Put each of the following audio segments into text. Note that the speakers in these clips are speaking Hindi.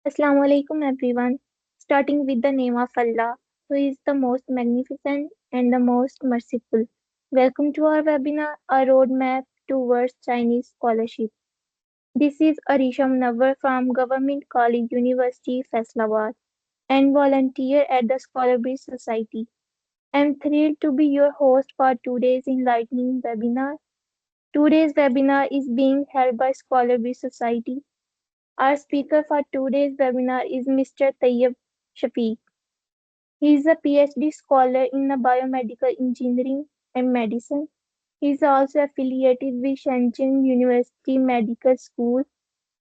Assalamu alaikum everyone. Starting with the name of Allah, who is the most magnificent and the most merciful. Welcome to our webinar, A Roadmap Towards Chinese Scholarship. This is Arisha Munawar from Government College University, Faisalabad, and volunteer at the Scholar Bridge Society. I am thrilled to be your host for today's enlightening webinar. Today's webinar is being held by Scholar Bridge Society. Our speaker for today's webinar is Mr. Tayyib Shafiq. He is a PhD scholar in biomedical engineering and medicine. He is also affiliated with Shenzhen University Medical School,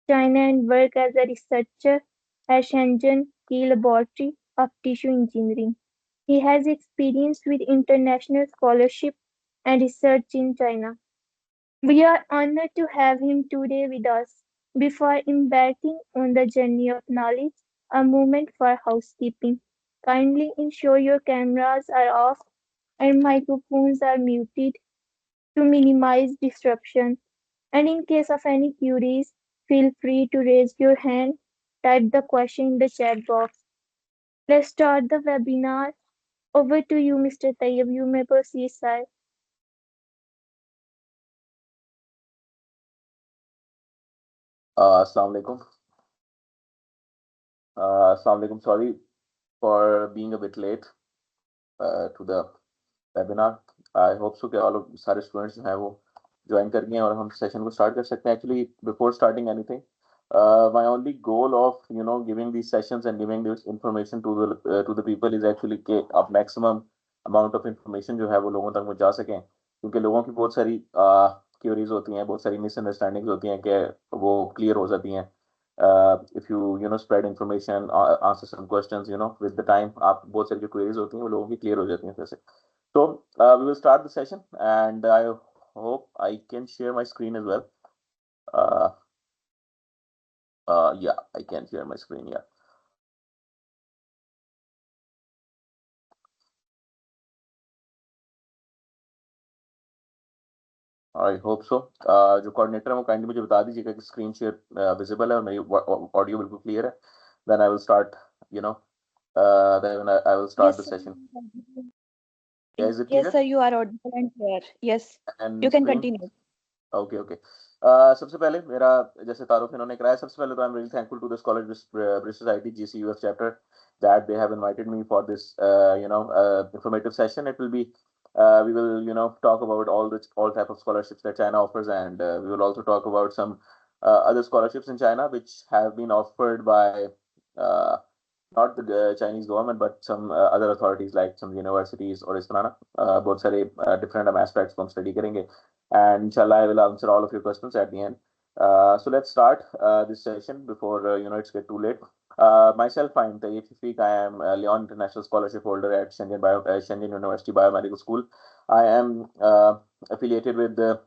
China, and works as a researcher at Shenzhen Key Laboratory of Tissue Engineering. He has experience with international scholarship and research in China. We are honored to have him today with us. Before embarking on the journey of knowledge, a moment for housekeeping. Kindly ensure your cameras are off and microphones are muted to minimize disruption. And in case of any queries, feel free to raise your hand, type the question in the chat box. Let's start the webinar. Over to you, Mr. Tayyab. You may proceed, sir. Assalamu alaikum. Assalamu alaikum. Sorry for being a bit late to the webinar. I hope so कि all of सारे students जो हैं वो join कर गए हैं और हम session को start कर सकते हैं. Actually, before starting anything, my only goal of giving these sessions and giving this information to the people is actually कि आप maximum amount of information जो है वो लोगों तक पहुंचा सकें, क्योंकि लोगों की बहुत सारी क्यूरीज होती हैं, बहुत सारी मिसअंडरस्टैंडिंग्स होती हैं कि वो क्लियर हो जाती हैं. If you spread information, answer some questions, with the time आप बहुत सारी जो queries होती हैं वो लोगों की clear हो जाती हैं वैसे. So we will start the session, and I hope I can share my screen as well. uh, yeah, I can share my screen. Yeah. I hope so. जो coordinator है वो kindly मुझे बता दीजिएगा कि screen share visible है और मेरी audio बिल्कुल clear है. Then I will start, then I will start the Yes, sir. session. Yeah, is it Yes, clear? sir, you are audible and clear. Yes, And you can screen? continue. Okay okay. सबसे पहले मेरा जैसे तारुफ इन्होंने कराया, सबसे पहले तो I am really thankful to this college bridge society GCUF chapter that they have invited me for this informative session. It will be we will talk about all type of scholarships that China offers, and we will also talk about some other scholarships in China which have been offered by uh, not the Chinese government but some other authorities like some universities और इस तरह ना बहुत सारे different aspects को हम study करेंगे, and inshallah I will answer all of your questions at the end. So let's start this session before it's get too late. Myself, I am Tayyib Shafiq. I am a Leon International Scholarship holder at Shenzhen University Biomedical School. I am affiliated with the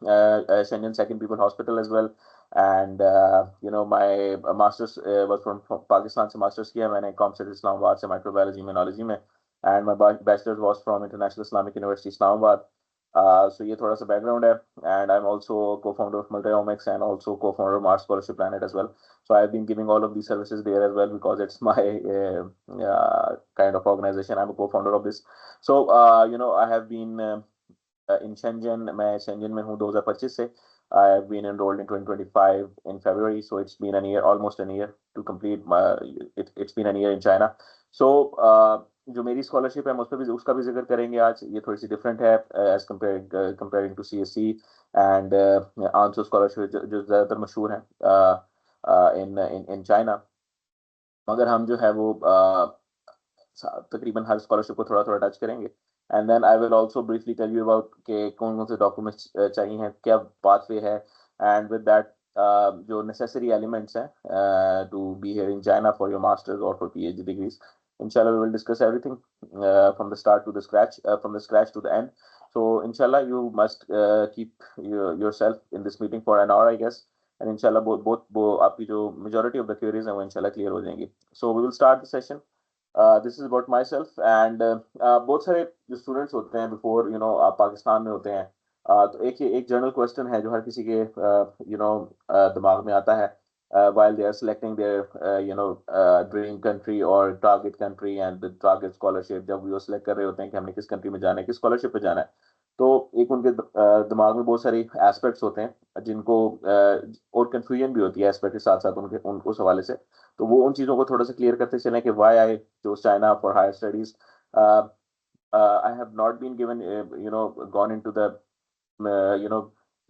Shenzhen Second People Hospital as well. And my master's was from Pakistan से master's किया मैंने ComStat Islamabad से microbiology immunology में, and my bachelor's was from International Islamic University Islamabad. So ये थोड़ा सा background है, and I'm also co-founder of Multiomics and also co-founder of Mars Scholarship Planet as well. So I've been giving all of these services there as well because it's my kind of organization. I'm a co-founder of this. So I have been in Shenzhen. मैं Shenzhen में हूँ 2025 से. I have been enrolled in 2025 in February, so it's been a year, almost a year to complete my. It's been a year in China. So जो मेरी स्कॉलरशिप है हम उसका भी जिक्र करेंगे आज. ये थोड़ी सी डिफरेंट है as comparing to CSE and answer scholarship जो ज़्यादातर मशहूर हैं इन चाइना, मगर हम जो है वो तकरीबन हर स्कॉलरशिप को थोड़ा थोड़ा टच करेंगे. And then I will also briefly tell you about के कौन कौन से डॉक्यूमेंट्स चाहिए हैं, क्या पाथवे है, एंड विद दैट जो नेसेसरी एलिमेंट्स हैं to be here in China for your masters और for PhD degrees. Inshallah, we will discuss everything from the start to the scratch, from the scratch to the end. So, inshallah, you must keep yourself in this meeting for an hour, I guess. And inshallah, both आपकी जो majority of the queries हैं वो inshallah clear हो जाएंगी. So, we will start the session. This is about myself and बहुत सारे जो स्टूडेंट्स होते हैं बिफोर आप पाकिस्तान में होते हैं. तो एक जनरल क्वेश्चन है जो हर किसी के दिमाग में आता है while they are selecting their dream country or target country and the target scholarship, जब वो select कर रहे होते हैं कि हमने किस country में जाना है, किस scholarship पे जाना है, तो एक उनके दिमाग में बहुत सारी एस्पेक्ट्स होते हैं जिनको और कंफ्यूजन भी होती है एस्पेक्ट के साथ साथ उनके उस हवाले से, तो वो उन चीज़ों को थोड़ा सा क्लियर करते चलें कि why I chose China for higher studies. I have not been given, gone into the,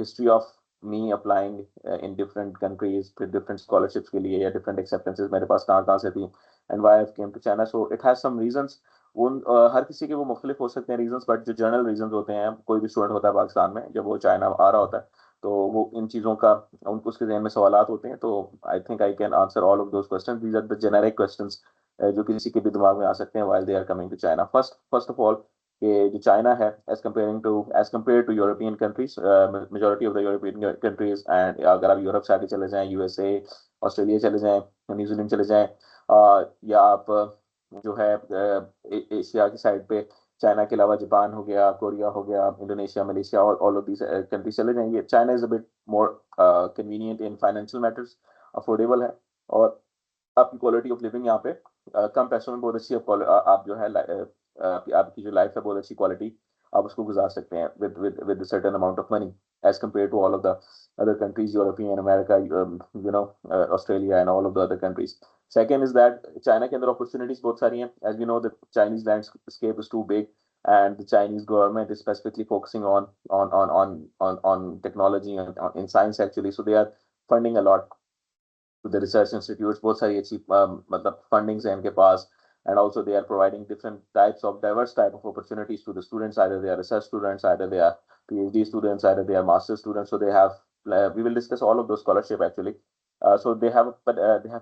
history of me applying in different countries with different scholarships के लिए या different acceptances मेरे पास कहाँ से थी, and why I came to China. So it has some reasons. उन हर किसी के वो मुख्तलिफ हो सकते हैं रीजंस, बट जो जनरल रीजंस होते हैं, कोई भी स्टूडेंट होता है पाकिस्तान में जब वो चाइना आ रहा होता है तो वो इन चीज़ों का उनको उसके जहन में सवालात होते हैं. तो I think I can answer all of those questions. These are the generic questions जो किसी के भी दिमाग में आ सकते हैं while they are coming to China. First of all कि जो चाइना है as compare to European countries, majority of the European countries, and अगर आप यूरोप से आगे चले जाएं, यूएसए, ऑस्ट्रेलिया चले जाएं, न्यूजीलैंड चले जाएं, या आप जो है एशिया की साइड पे चाइना के अलावा जापान हो गया, कोरिया हो गया, इंडोनेशिया, मलेशिया, और ऑल ऑफ दीज कंट्रीज चले जाएंगे. China is a bit more convenient in financial matters, affordable है, और आपकी क्वालिटी ऑफ लिविंग यहाँ पे कम पैसों में बहुत अच्छी आप जो है आपकी जो लाइफ है बहुत अच्छी क्वालिटी आप उसको गुजार सकते हैं with certain amount of money as compare to all of the other countries, European, America, Australia, and all of the other countries. Second is that China के अंदर opportunities बहुत सारी हैं. As we know, the Chinese landscape is too big, and the Chinese government is specifically focusing on technology and in science actually. So they are funding a lot to the research institutes. बहुत सारी अच्छी मतलब fundings हैं इनके पास, and also they are providing different types of diverse type of opportunities to the students. Either they are research students, either they are PhD students, either they are master students. So they have we will discuss all of those scholarship actually. So they have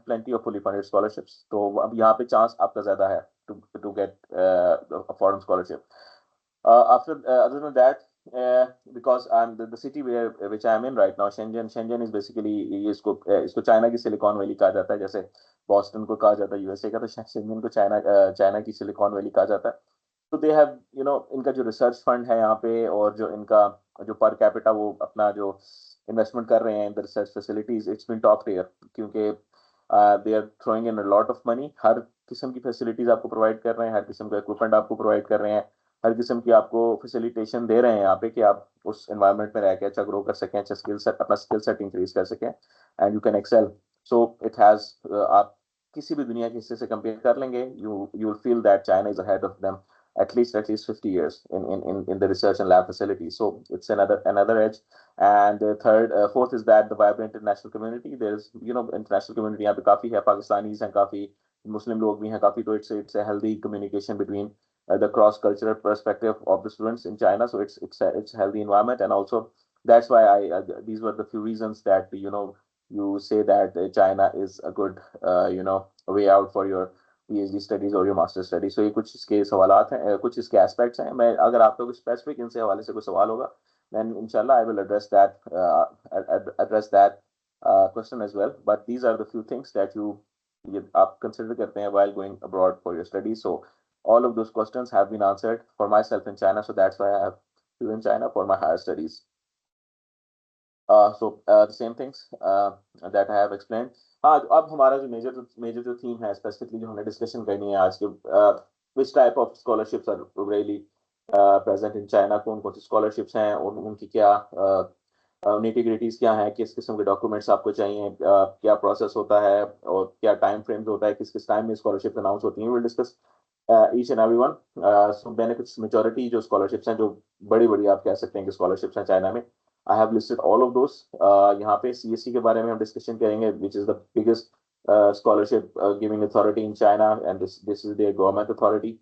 plenty of fully funded scholarships. तो अब यहाँ पे chance आपका ज़्यादा है to get a foreign scholarship. Other than that, because I'm the city which I'm in right now, Shenzhen is basically इसको चाइना की सिलिकॉन वैली कहा जाता है, जैसे बॉस्टन को कहा जाता है यूएसए का, तो शेंजन को चाइना की सिलिकॉन वैली कहा जाता है. तो दे हैव इनका जो रिसर्च फंड है यहाँ पे, और जो इनका जो पर कैपिटा वो अपना जो इन्वेस्टमेंट कर रहे हैं in the research facilities, it's been top tier, क्योंकि they are throwing in a lot of money. हर किस्म की फैसिलिटीज आपको प्रोवाइड कर रहे हैं, हर किस्म का इक्विपमेंट आपको प्रोवाइड कर रहे हैं, हर किस्म की आपको फैसिलिटेशन दे रहे हैं यहाँ पे कि आप उस एनवायरनमेंट में रह के अच्छा ग्रो कर सकें, अच्छा अपना स्किल सेट इंक्रीज कर सकें, and you can excel. So it has आप किसी भी दुनिया के हिस्से से कंपेयर कर लेंगे, you will feel that China is ahead of them at least 50 years in the research and lab facilities. So it's another edge. And fourth is that the vibrant international community. There's international community यहाँ पे काफी है, पाकिस्तानीज हैं काफी, मुस्लिम लोग भी हैं काफी, तो it's a healthy communication between the cross cultural perspective of the students in China. So it's a healthy environment, and also that's why these were the few reasons that you say that China is a good way out for your PhD studies और योर मास्टर स्टडी. सो ये कुछ इसके सवालात हैं, कुछ इसके एस्पेक्ट्स हैं. मैं अगर आपको कुछ स्पेसिफिक इनसे हवाले से कोई सवाल होगा, then inshallah I will address that question as well. But these are the few things that आप consider करते हैं while going abroad for your studies. So all of those questions have been answered for myself in China. So that's why I have been in China for my higher studies. The same things that I have explained. हाँ, अब हमारा जो मेजर जो थीम है स्पेसिफिकली जो हमने डिस्कशन करनी है आज के, which type of scholarships are really present in China, कौन कौन सी स्कॉलरशिप्स हैं और उनकी क्या निटिग्रिटीज क्या है, किस किस्म के डॉक्यूमेंट्स आपको चाहिए, क्या प्रोसेस होता है और क्या टाइम फ्रेम्स होता है, किस किस टाइम में स्कॉलरशिप अनाउंस होती हैं. Will discuss each and every one. So benefits, majority जो स्कॉलरशिप्स हैं, जो बड़ी आप कह सकते हैं कि स्कॉलरशिप्स हैं चाइना में, I have listed all of those. यहाँ पे CSC के बारे में हम डिस्कशन करेंगे, which is the biggest scholarship giving authority in China, and this is their government authority.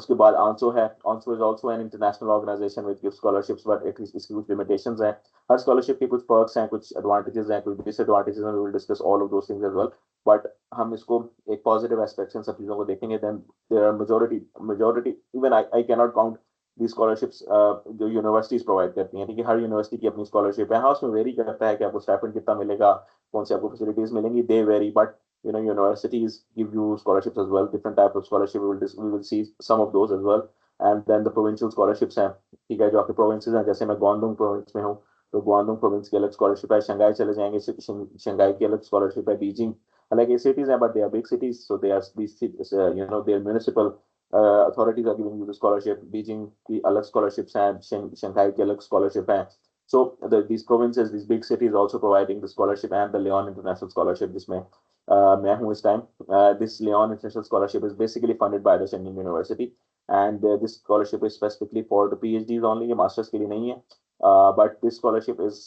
उसके बाद ANSO है. ANSO is also an international organization which gives scholarships, but इसकी कुछ limitations हैं. हर scholarship के कुछ perks हैं, कुछ advantages हैं, कुछ disadvantages हैं. We will discuss all of those things as well. But हम इसको एक positive aspects इन सब चीज़ों को देखेंगे. Then there are majority even I cannot count the scholarships जो यूनिवर्सिटीज प्रोवाइड करती हैं. ठीक है, हर यूनिवर्सिटी की अपनी स्कॉलरशिप है. हाँ, उसमें वेरी करता है कि आपको स्टाइपेंड कितना मिलेगा, कौन सी आपको फैसिलिटीज मिलेंगी, they very, but universities give you scholarships as well, different type of scholarship. We will see some of those as well. And then the provincial scholarships हैं, ठीक है, जो आपके provinces हैं, जैसे मैं गुआंगडोंग province में हूँ, तो गुआंगडोंग प्रोविंस की अलग स्कॉलरशिप है, शंघाई चले जाएंगे, शंघाई की अलग स्कॉलरशिप है, बीजिंग, like cities हैं but they are big cities, so they are these cities, their municipal authorities are giving you the scholarship. Beijing की अलग scholarships हैं, Shanghai की अलग scholarship हैं. So these provinces, these big cities also providing the scholarship and the Leon International Scholarship जिसमें मैं हूँ इस time. This Leon International Scholarship is basically funded by the Shenyang University, and this scholarship is specifically for the PhDs only, ये masters के लिए नहीं है. But this scholarship is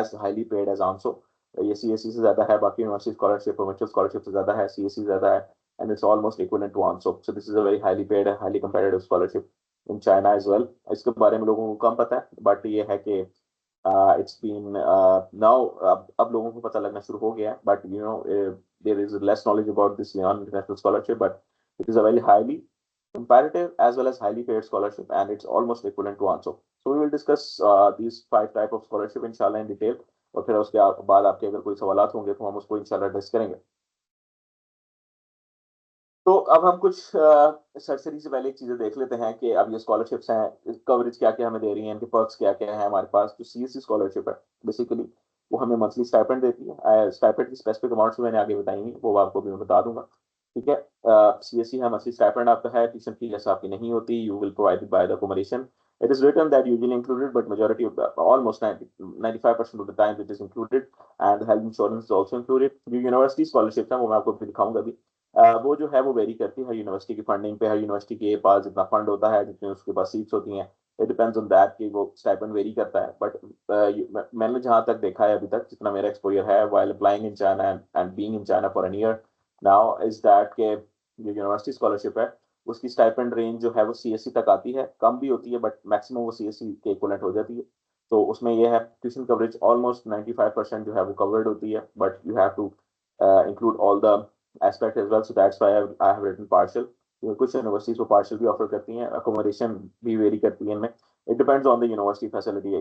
as highly paid as ANSO. ये CSE से ज़्यादा है, बाकी यूनिवर्सिटी स्कॉलरशिप प्रोविंशियल स्कॉलरशिप से ज़्यादा है, CSE ज़्यादा है, and it's almost equivalent to ANSO. So this is a very highly paid, highly competitive scholarship in China as well. इसके बारे में लोगों को कम पता है, but ये है कि it's been now अब लोगों को पता लगना शुरू हो गया है, but there is less knowledge about this Leon International Scholarship, but it is a very highly comparative as well as highly paid scholarship, and it's almost equivalent to ANSO. So we will discuss these 5 type of scholarship inshallah in detail, और फिर उसके बाद आपके अगर कोई सवाल होंगे तो हम उसको इंशाल्लाह डिस्कस करेंगे. तो अब हम कुछ सरसरी से पहले एक चीजें देख लेते हैं कि अब ये स्कॉलरशिप्स हैं, कवरेज क्या क्या हमें दे रही हैं, इनके पर्क्स क्या क्या हैं. हमारे पास जो CSE स्कॉलरशिप है बेसिकली वो हमें मंथली स्टाइपेंड देती है. स्टाइपेंड की स्पेसिफिक अमाउंट्स मैंने आगे बताई नहीं, वो आपको भी मैं बता दूंगा. ठीक है, CSE है, मंथली स्टाइपेंड आपका है, ट्यूशन फीस आपकी नहीं होती, you will provided by the accommodation. It is written that usually included, but majority of almost 95% of the time it is included, and the health insurance is also included. जो यूनिवर्सिटी स्कॉलरशिप है वो मैं आपको भी दिखाऊंगा अभी. वो जो है वो वेरी करती है हर यूनिवर्सिटी की फंडिंग पे, हर यूनिवर्सिटी के पास जितना फंड होता है, जितने उसके पास सीट्स होती हैं, इट डिपेंड्स ऑन दैट कि वो स्टाइपेंड वेरी करता है. बट मैंने जहां तक देखा है अभी तक, जितना मेरा एक्सपोजर है while applying in China and being in China for an year now, is that के जो यूनिवर्सिटी स्कॉलरशिप है उसकी स्टाइपेंड रेंज जो है वो CSE तक आती है, कम भी होती है बट मैक्सिमम वो CSE के इक्विवेलेंट हो जाती है. तो उसमें ये है ट्यूशन कवरेज ऑलमोस्ट 95% जो है वो कवर्ड होती है, but you have to include all the aspect as well, so that's why I have written partial. कुछ यूनिवर्सिटीज वो partial भी ऑफर करती हैं, accommodation भी वेरी करती है इनमें. It depends on the university facility.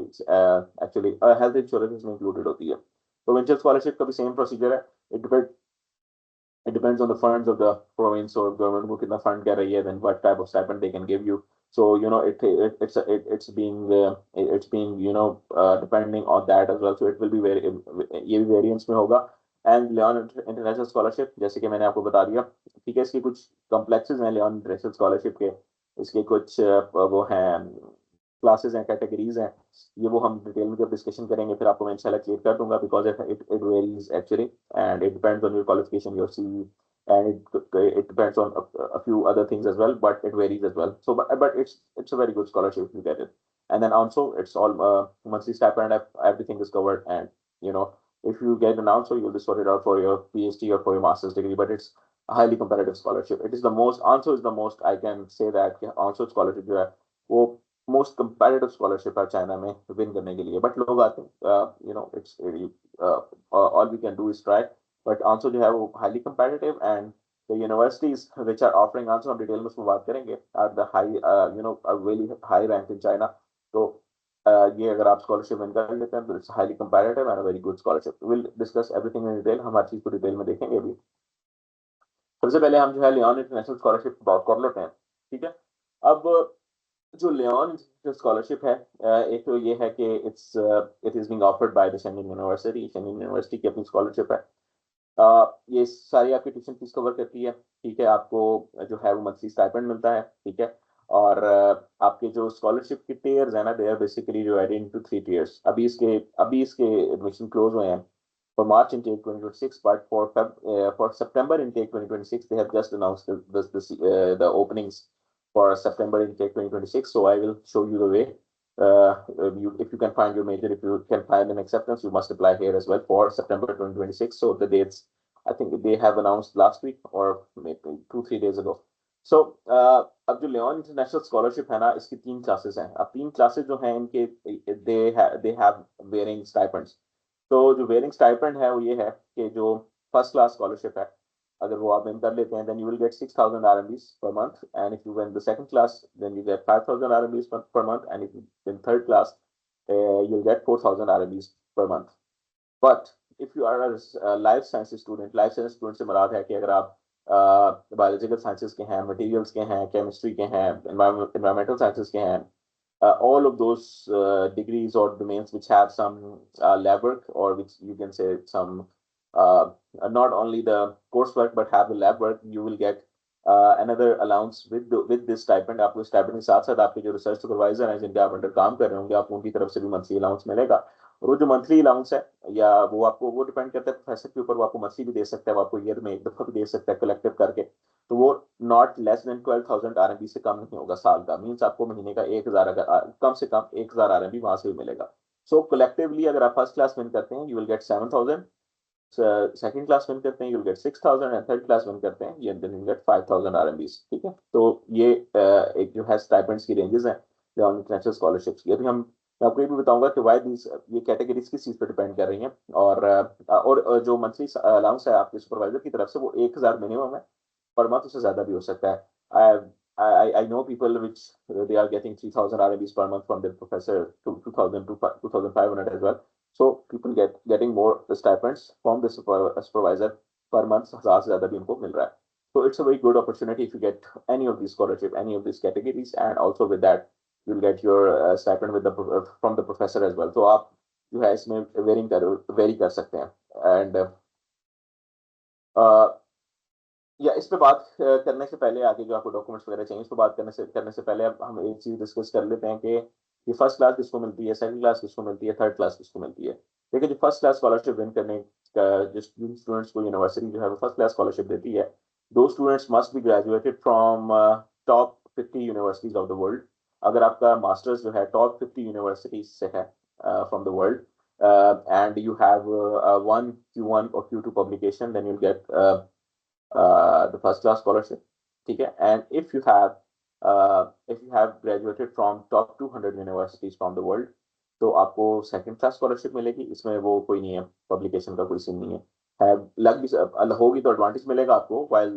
Actually health insurance इसमें included होती है. Provincial scholarship का भी same procedure है. It depends on the funds of the province or government को कितना fund कर रही है, then what type of stipend they can give you. So it's being depending on that as well. So it will be very, ये भी variance में होगा. एंड लियोन इंटरनेशनल स्कॉलरशिप जैसे कि मैंने आपको बता दिया. ठीक है, इसके कुछ कॉम्प्लेक्सेस हैं लियोन इंटरनेशनल स्कॉलरशिप के, इसके कुछ वो हैं क्लासेस हैं, कैटेगरीज हैं. ये वो हम डिटेल में जब डिस्कशन करेंगे फिर आपको मैं इंशाल्लाह क्लियर कर दूंगा, because it varies actually, and it depends on your qualification, your CE, and it depends on a few other things as well, but it varies as well. So but it's a very good scholarship if you get it. And then also it's all monthly stipend, everything is covered, and you know if you get an answer, you'll be sorted out for your PhD or for your master's degree. But it's a highly competitive scholarship. It is the most, answer is the most, I can say that answer scholarship जो है वो मोस्ट competitive scholarship है चाइना में विन करने के लिए. बट लोग आते हैं, it's all we can do is try. But answer जो है वो highly competitive, and the universities which are offering answer, हम डिटेल में उसमें बात करेंगे, are the high a really high rank in China. तो ये अगर आप स्कॉलरशिप विन कर लेते हैं तो it's highly comparative and very good scholarship. Will discuss everything in detail, हम हर चीज को डिटेल में देखेंगे अभी. सबसे पहले हम जो है लियोन इंटरनेशनल स्कॉलरशिप बात कर लेते हैं. ठीक है, अब जो लियोन इंटरनेशनल स्कॉलरशिप है, एक तो ये है कि it is being offered by the Shannon university. Shannon university की अपनी स्कॉलरशिप है. ये सारी आपकी ट्यूशन फीस कवर करती है. ठीक है, आपको जो है वो मंथली स्टाइपेंड मिलता है. ठीक है, और आपके जो स्कॉलरशिप के टियर्स है ना, they are basically divided into 3 tiers. अभी इसके एडमिशन क्लोज हुए हैं for March intake 2026, but for September intake 2026 they have just announced the openings for September intake 2026. So I will show you the way. If you can find your major, if you can find an acceptance, you must apply here as well for September 2026. So the dates, I think they have announced last week or maybe 2-3 days ago. So अब जो लियोन इंटरनेशनल स्कॉलरशिप है ना, इसकी 3 क्लासेस हैं. अब 3 क्लासेस जो हैं इनके they have varying stipends. तो जो वेरिंग स्टाइपेंड है वो ये है कि जो फर्स्ट क्लास स्कॉलरशिप है अगर वो आप विन कर लेते हैं, then you will get 6000 RMBs per month, and if you win the second class then you get 5000 RMBs per month, and if you win third class you'll get 4000 RMBs per month. But if you are a life sciences student, life science student से मुराद है कि अगर आप बायोलॉजिकल साइंसेस के हैं, मटेरियल्स के हैं, केमिस्ट्री के हैं, एनवायरमेंटल साइंसेस के हैं, all of those degrees or domains which have some lab work, or which you can say some uh, not only the coursework but have the lab work, you will get another allowance with this stipend. आपको stipend के साथ साथ आपके जो रिसर्च सुपरवाइजर हैं जिनके आप अंडर काम कर रहे होंगे, आपको उनकी तरफ से भी मंथली अलाउंस मिलेगा। और वो जो मंथली अलाउंस है, या वो आपको वो डिपेंड करता है प्रोफेसर के ऊपर, वो आपको मंथली भी दे सकता है, वो आपको ईयर में एक दफा भी दे सकता है कलेक्टिव करके। तो वो नॉट लेस देन 12,000 RMB से कम नहीं होगा साल का। मीन्स आपको महीने का 1,000, अगर कम से कम 1,000 RMB वहां से भी मिलेगा। सो कलेक्टिवली अगर आप फर्स्ट क्लास विन करते हैं, you will gate 7,000, second class win करते हैं you will gate 6,000, and third class win करते हैं ये देन यू गेट 5,000 RMB। ठीक है, तो ये एक जो है स्टाइपेंड्स की रेंजेस हैं ऑन इंटरनेशनल स्कॉलरशिप्स की। अभी हम मैं आपको ये भी बताऊंगा कि वाई दिस ये कैटेगरीज किस चीज पर डिपेंड कर रही हैं। और जो मंथली अलाउंस है आपके सुपरवाइजर की तरफ से वो 1,000 मिनिमम है, पर मंथ उससे ज्यादा भी हो सकता है। I know people which they are getting 3,000 RMB per month from their professor, to 2,000 to 2,500 as well. So people getting more stipends from the supervisor per month, 1,000 से ज्यादा भी उनको मिल रहा है। So it's a very good opportunity if you get any of these scholarship, any of these categories, and also with that you'll get your stipend with from the professor as well. So आप जो है इसमें वेरी कर सकते हैं। एंड या इस पे बात करने से पहले, आगे जो आपको डॉक्यूमेंट्स वगैरह चाहिए, इस पे बात करने से पहले अब हम एक चीज डिस्कस कर लेते हैं कि ये फर्स्ट क्लास किसको मिलती है, सेकंड क्लास किसको मिलती है, थर्ड क्लास किसको मिलती है। देखिए, जो फर्स्ट क्लास स्कॉलरशिप विन करने का जिस स्टूडेंट्स को यूनिवर्सिटी जो है वो फर्स्ट क्लास स्कॉलरशिप देती है, दो students must be graduated from top 50 universities of the world. अगर आपका मास्टर्स जो है टॉप 50 यूनिवर्सिटीज से है from the world, and you have one Q1 or Q2 publication, then you'll get the first class scholarship. ठीक है, and if you have graduated from top 200 universities from the world, तो आपको सेकंड क्लास स्कॉलरशिप मिलेगी। इसमें वो कोई नहीं है, पब्लिकेशन का कोई सीन नहीं है लग भी होगी तो एडवांटेज मिलेगा आपको while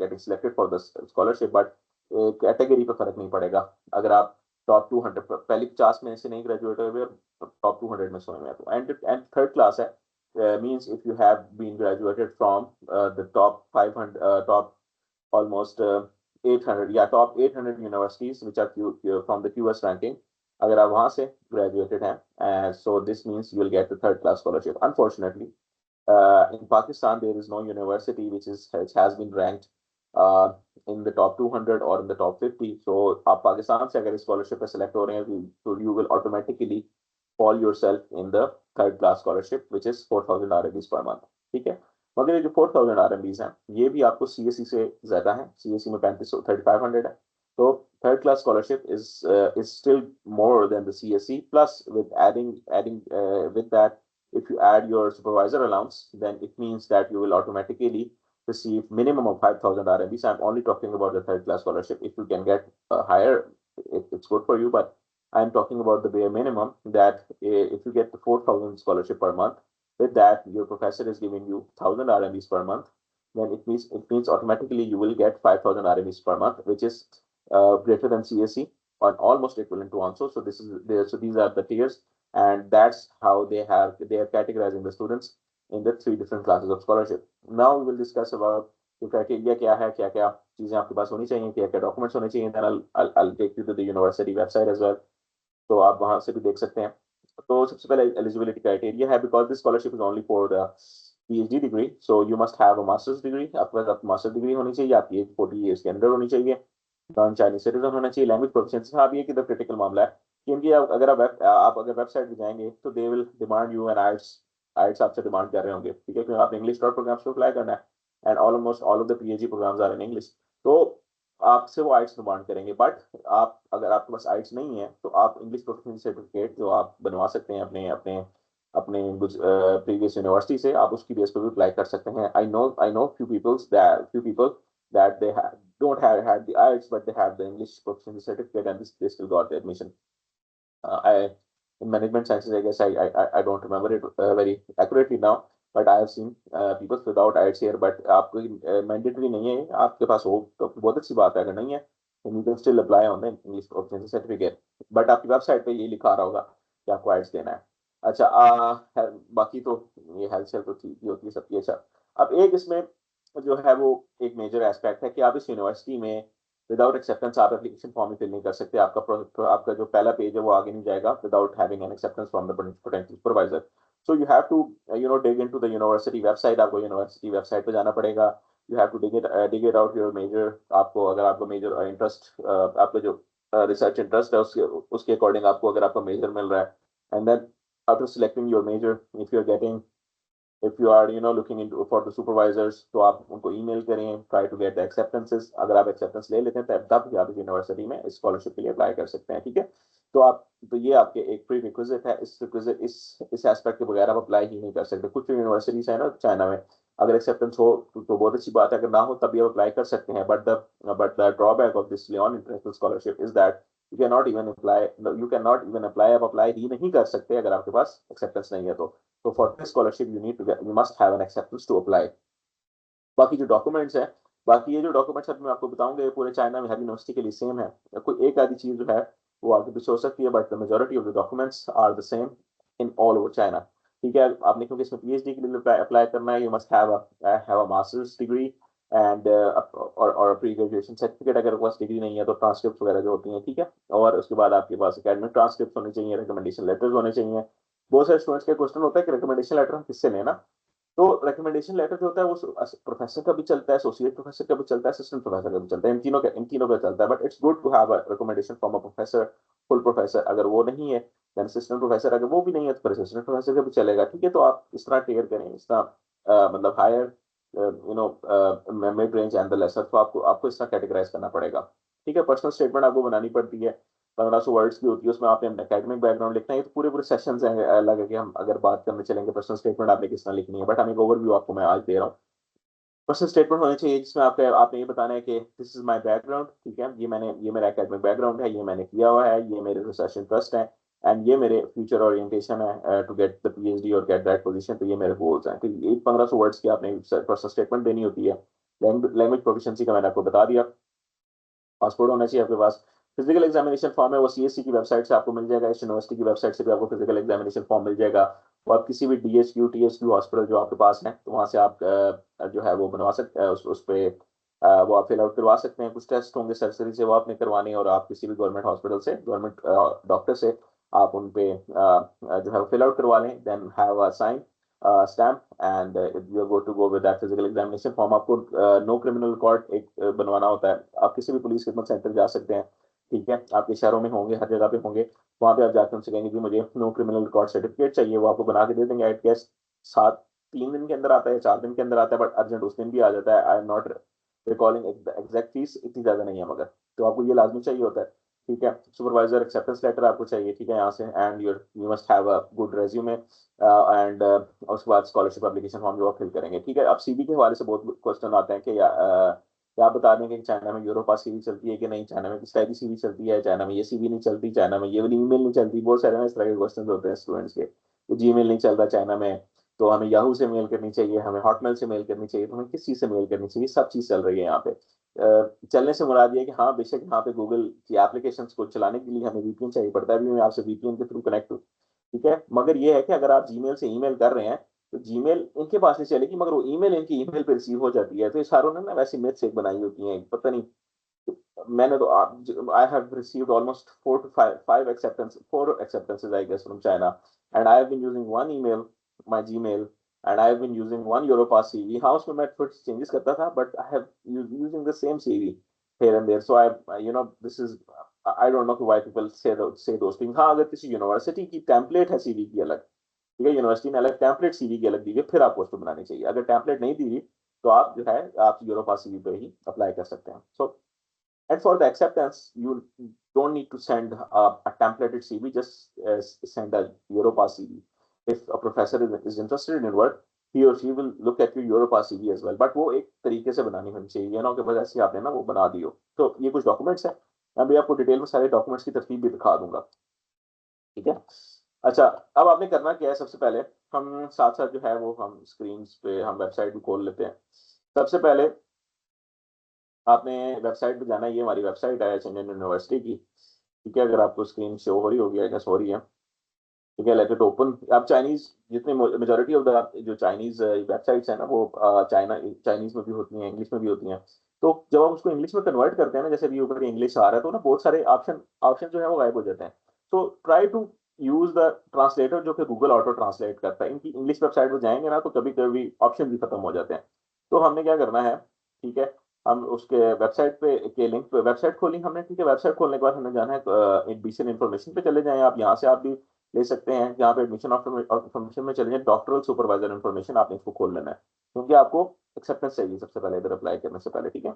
getting selected for the scholarship, but category पे फर्क नहीं पड़ेगा। अगर आप टॉप 200 पहली 50 में से नहीं ग्रेजुएट हुए, टॉप 200 में से हुए हैं, तो एंड थर्ड क्लास है means if you have been graduated from the top 500 top almost 800, yeah, top 800 universities which are from the QS ranking, अगर आप वहां से graduated हैं, so this means you will get the third class scholarship. Unfortunately, in Pakistan there is no university which has been ranked in the top 200 or in the top 50. So आप पाकिस्तान से अगर स्कॉलरशिप पे सेलेक्ट हो रहे हैं, तो you will automatically fall yourself in the third class scholarship which is 4,000 RMB per month। ठीक है, मगर ये जो 4,000 RMB हैं ये भी आपको CSE से ज्यादा है। CSE में 3,500 है, तो third class scholarship is still more than the CSE, plus with adding with that, if you add your supervisor allowance, then it means that you will automatically receive minimum of 5,000 RMB. So I'm only talking about the third class scholarship. If you can get higher, it's good for you, but I'm talking about the bare minimum, that if you get the 4,000 scholarship per month, with that your professor is giving you 1,000 RMBs per month, then it means automatically you will get 5,000 RMBs per month, which is greater than CSE or almost equivalent to ANSO. So these are the tiers, and that's how they are categorizing the students in the 3 different classes of scholarship. Now we will discuss about the criteria क्या है, क्या चीजें आपके पास होनी चाहिए, क्या डॉक्यूमेंट्स होने चाहिए। Then I'll take you to the university website as well, तो आप वहां से भी देख सकते हैं। तो सबसे पहले एलिजिबिलिटी क्राइटेरिया है, because this scholarship is only for the PhD degree, so you must have a masters degree. आपके पास मास्टर्स डिग्री होनी चाहिए, आपकी एज 40 ईयर्स के अंदर होनी चाहिए, नॉन चाइनीज सिटीजन होना चाहिए, लैंग्वेज प्रोफिशिएंसी। हाँ, ये कि द क्रिटिकल मामला है कि इनकी अगर आप अगर वेबसाइट पे जाएंगे तो they will demand you an IELTS आपसे डिमांड कर रहे होंगे। ठीक है, क्योंकि आपने इंग्लिश डॉट प्रोग्राम्स को अप्लाई करना है, and almost all of the PhD programs are in English, तो आपसे वो आइट्स डिमांड करेंगे। बट आप अगर आपके पास आइट्स नहीं है तो आप इंग्लिश प्रोफिशिएंसी सर्टिफिकेट जो आप बनवा सकते हैं अपने अपने अपने प्रीवियस यूनिवर्सिटी से, आप उसकी बेस पर भी अप्लाई कर सकते हैं। I know few people that don't have had the IELTS, but they have the English proficiency certificate, and they still got the admission. In management sciences, I guess I don't remember it very accurately now, but I have seen people without IELTS here. But आपको मैंडेटरी नहीं है, आपके पास हो तो बहुत अच्छी बात है, अगर नहीं है then you can still apply on the English proficiency certificate. But आपकी वेबसाइट पे ये लिखा रहा होगा कि आपको IELTS देना है। अच्छा, बाकी तो ये हेल्थ सेल तो ठीक ही होती है सबकी। अच्छा, अब एक इसमें जो है वो एक मेजर एस्पेक्ट है कि आप इस यूनिवर्सिटी में विदाउट एक्सेप्टेंस आप एप्लीकेशन फॉर्म ही फिल नहीं कर सकते, आपका जो पहला पेज है वो आगे नहीं जाएगा without having an acceptance from the potential supervisor. So you have to dig into the university website. आपको यूनिवर्सिटी वेबसाइट पे जाना पड़ेगा. You have to dig it out your major. आपको अगर आपका मेजर इंटरेस्ट, आपका जो रिसर्च इंटरेस्ट है उसके अकॉर्डिंग आपको अगर आपका मेजर मिल रहा है, and then after selecting your major, if you are getting, if you are looking into for the supervisors, तो आप उनको ईमेल करें, try to get the acceptances. अगर आप acceptance ले लेते हैं तब भी आप यूनिवर्सिटी में इस स्कॉलरशिप के लिए अप्लाई कर सकते हैं. ठीक है, तो ये आपके एक प्री रिक्विजिट है. इस एस्पेक्ट के बगैर आप अप्लाई ही नहीं कर सकते. कुछ यूनिवर्सिटीज है ना चाइना में, अगर एक्सेप्टेंस हो तो बहुत अच्छी बात है, अगर ना हो तब भी आप अप्लाई कर सकते हैं. But the drawback of this Leon international scholarship is that you cannot even apply. आप अप्लाई ही नहीं कर सकते अगर आपके पास एक्सेप्टेंस नहीं है तो. So for this scholarship, you must have an acceptance to apply. बाकी जो डॉक्यूमेंट्स है, बाकी ये जो डॉक्यूमेंट्स है मैं आपको बताऊंगा, ये पूरे चाइना में हर यूनिवर्सिटी के लिए सेम है. कोई एक आधी चीज जो है वो आगे पीछे हो सकती है, but the majority of the documents are the same in all over China. ठीक है, आपने क्योंकि इसमें पीएचडी के लिए अप्लाई करना है, you must have a masters degree and और प्री ग्रेजुएशन सर्टिफिकेट. अगर आपके पास डिग्री नहीं है तो ट्रांसक्रिप्ट वगैरह जो होती हैं. ठीक है, और उसके बाद आपके पास एकेडमिक ट्रांसक्रिप्ट होने चाहिए, रिकमेंडेशन लेटर्स होने चाहिए. बहुत सारे स्टूडेंट्स का क्वेश्चन होता है कि रिकमेंडेशन लेटर हम किससे लेना. तो रिकमेंडेशन लेटर जो होता है वो प्रोफेसर का भी चलता है, एसोसिएट प्रोफेसर का भी चलता है, असिस्टेंट प्रोफेसर का भी चलता है. इन तीनों का चलता है. But it's good to have a recommendation from a professor, full professor. अगर वो नहीं है देन असिस्टेंट प्रोफेसर. अगर वो भी नहीं है तो फिर असिस्टेंट प्रोफेसर का भी चलेगा. ठीक है, तो आप इस तरह टेयर करें, इस तरह मतलब higher mid range and the lesser. तो आपको इस तरह कैटेगराइज करना पड़ेगा. ठीक है, पर्सनल स्टेटमेंट आपको बनानी पड़ती है, 1500 वर्ड्स की होती है. उसमें आपने एकेडमिक बैकग्राउंड लिखना है. ये तो पूरे सेशन हैं अलग है कि हम अगर बात करने चलेंगे पर्सनल स्टेटमेंट आपने किस तरह लिखनी है, बट हम एक ओवरव्यू आपको मैं आज दे रहा हूँ. पर्सनल स्टेटमेंट होना चाहिए जिसमें आपने ये बताना है कि दिस इज माय बैकग्राउंड. ठीक है, ये मेरा एकेडमिक बैकग्राउंड है, ये मैंने किया हुआ है, ये मेरे रिसर्च इंटरेस्ट है, एंड ये मेरे फ्यूचर ओरिएंटेशन है टू गेट द पीएचडी और गेट दैट पोजीशन. तो ये मेरे गोल्स हैं. तो ये 1500 वर्ड्स की आपने पर्सनल स्टेटमेंट देनी होती है. लैंग्वेज प्रोफिशिएंसी का मैंने आपको बता दिया. पासपोर्ट होना चाहिए आपके पास. फिजिकल एग्जामिनेशन फॉर्म है वो सीएससी की वेबसाइट से आपको मिल जाएगा. इस यूनिवर्सिटी की वेबसाइट से भी आपको फिजिकल एग्जामिनेशन फॉर्म मिल जाएगा. वो आप किसी भी डीएचक्यू टीएचक्यू हॉस्पिटल जो आपके पास है तो वहाँ से आप जो है वो बनवा सकते हैं. उस पे वो आप फिल आउट करवा सकते हैं. कुछ टेस्ट होंगे सर्जरी से वो आपने करवाने, और आप किसी भी गवर्नमेंट हॉस्पिटल से, गवर्नमेंट डॉक्टर से आप उन पे जो है फिल आउट करवा लें. Then have a sign stamp and you are going to go with that physical examination form. आपको नो क्रिमिनल रिकॉर्ड एक बनवाना होता है. आप किसी भी पुलिस खिदमत सेंटर जा सकते हैं. ठीक है, आपके शहरों में होंगे, हर जगह पे होंगे. वहाँ पे आप जाकर उनसे कहेंगे कि मुझे नो क्रिमिनल रिकॉर्ड सर्टिफिकेट चाहिए, वो आपको बना के दे देंगे. एट गेस 3 दिन के अंदर आता है, 4 दिन के अंदर आता है, बट अर्जेंट उस दिन भी आ जाता है. I am not recording exact fees, इतनी ज्यादा नहीं है मगर. तो आपको ये लाजमी चाहिए होता है. ठीक है, सुपरवाइजर एक्सेप्टेंस लेटर आपको चाहिए. ठीक है, यहाँ से and you must have a good resume and उसके बाद स्कॉलरशिप एप्लीकेशन फॉर्म जो आप फिल करेंगे. ठीक है, अब सीवी के हवाले से बहुत क्वेश्चन आते हैं कि क्या आप बता दें कि चाइना में यूरोपास सीवी चलती है कि नहीं, चाइना में किस टाइप की सीवी चलती है, चाइना में ये सीवी नहीं चलती, चाइना में ये वाली ईमेल नहीं चलती. बहुत सारे इस तरह के क्वेश्चन होते हैं स्टूडेंट्स के. तो जीमेल नहीं चल रहा चाइना में, तो हमें याहू से मेल करनी चाहिए, हमें हॉटमेल से मेल करनी चाहिए, तो हमें किस चीज़ से मेल करनी चाहिए. सब चीज़ चल रही है यहाँ पे. चलने से मुराद ये है कि हाँ बेशक यहाँ पे गूगल की एप्लीकेशन को चलाने के लिए हमें वीपीएन चाहिए पड़ता है. अभी मैं आपसे वीपीएन के थ्रू कनेक्ट हूँ. ठीक है, मगर ये है कि अगर आप जीमेल से ईमेल कर रहे हैं तो जीमेल इनके पास नहीं चलेगी, मगर वो ईमेल इनकी ईमेल पे रिसीव हो जाती है. तो ये सारों ने ना वैसी मिथ्स एक बनाई होती हैं, पता नहीं. मैंने तो I have received almost 4 to 5 I guess from China, and I have been using one email, my Gmail, and I have been using one Europass CV. हाँ उसमें मैं थोड़ी चेंजेस करता था, but I have using the same CV here and there. So this is, I don't know why people say those things. हाँ अगर किसी यूनिवर्सिटी की टेम्पलेट है सीवी की अलग, ठीक है, यूनिवर्सिटी ने अलग टेम्पलेट सीवी की अलग दी है, फिर आपको उसको बनानी चाहिए. अगर टेम्पलेट नहीं दी हुई तो आप जो है आप यूरोपास सीवी पे ही अप्लाई कर सकते हैं. सो and for the acceptance you don't need to send a templated CV, just send a Europass CV. If a professor is interested in your work, he or she will look at your Europass CV as well. But वो एक तरीके से बनानी होनी चाहिए, ये ना कि बस ऐसे आपने ना वो बना दी हो. तो ये कुछ डॉक्यूमेंट्स हैं, मैं भी आपको डिटेल में सारे डॉक्यूमेंट्स की तरतीब भी दिखा दूंगा. ठीक है, अच्छा अब आपने करना क्या है. सबसे पहले हम साथ साथ जो है वो हम स्क्रीन पे हम वेबसाइट भी खोल लेते हैं. सबसे पहले आपने वेबसाइट पे जाना है. ये हमारी वेबसाइट है इंडियन यूनिवर्सिटी की. ठीक है, अगर आपको स्क्रीन शो हो रही होगी, आई गेस हो रही है. ठीक है, लेट इट ओपन. आप चाइनीज जितने मेजोरिटी ऑफ द जो चाइनीज वेबसाइट्स है ना वो चाइनीज में भी होती हैं, इंग्लिश में भी होती हैं. तो जब आप उसको इंग्लिश में कन्वर्ट करते हैं ना, जैसे अभी ऊपर इंग्लिश आ रहा है, तो ना बहुत सारे ऑप्शन ऑप्शन जो है वो गायब हो जाते हैं। तो try to use the translator जो कि गूगल ऑटो ट्रांसलेट करता है। इनकी इंग्लिश वेबसाइट पर जाएंगे ना तो कभी कभी ऑप्शन भी खत्म हो जाते हैं। तो हमने क्या करना है, ठीक है, हम उसके वेबसाइट पे के लिंक पे वेबसाइट खोली हमने, ठीक है। वेबसाइट खोलने के बाद हमें जाना है एडमिशन इन्फॉर्मेशन पे चले जाएं, आप यहाँ से आप भी ले सकते हैं। यहाँ पे एडमिशन इन्फॉर्मेशन में चले जाएं, डॉक्टरल सुपरवाइजर इन्फॉर्मेशन, आपने इसको खोल लेना है क्योंकि आपको एक्सेप्टेंस चाहिए सबसे पहले इधर अप्लाई करने से पहले, ठीक है।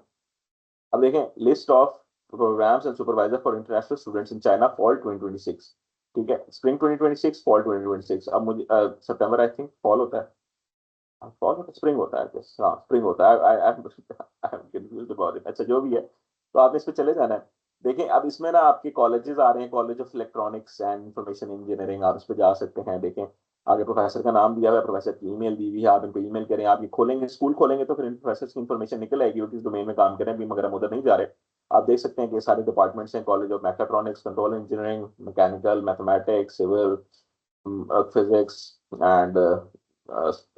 अब देखें list of programs and supervisor for international students in China fall 2026, ठीक है, स्प्रिंग 2026 फॉल 2026। अब मुझे सितंबर आई थिंक फॉल होता है, फॉल होता है स्प्रिंग होता है, हाँ स्प्रिंग होता है, I I am confused about it, अच्छा जो भी है। तो आपने इस पे चले जाना है। देखें अब इसमें ना आपके कॉलेजेस आ रहे हैं, college of electronics and information engineering, आप इस पे जा सकते हैं। देखें आगे प्रोफेसर का नाम दिया हुआ है, प्रोफेसर की ईमेल दी हुई है, आप इनको ईमेल करें। आप ये खोलेंगे स्कूल खोलेंगे तो फिर इन प्रोफेसर की इंफॉर्मेशन निकल आएगी वो किस डोमेन में काम करें, अभी मगर हम उधर नहीं जा रहे। आप देख सकते हैं कि सारे डिपार्टमेंट्स हैं, college of mechatronics, control engineering, mechanical, mathematics, civil, physics, and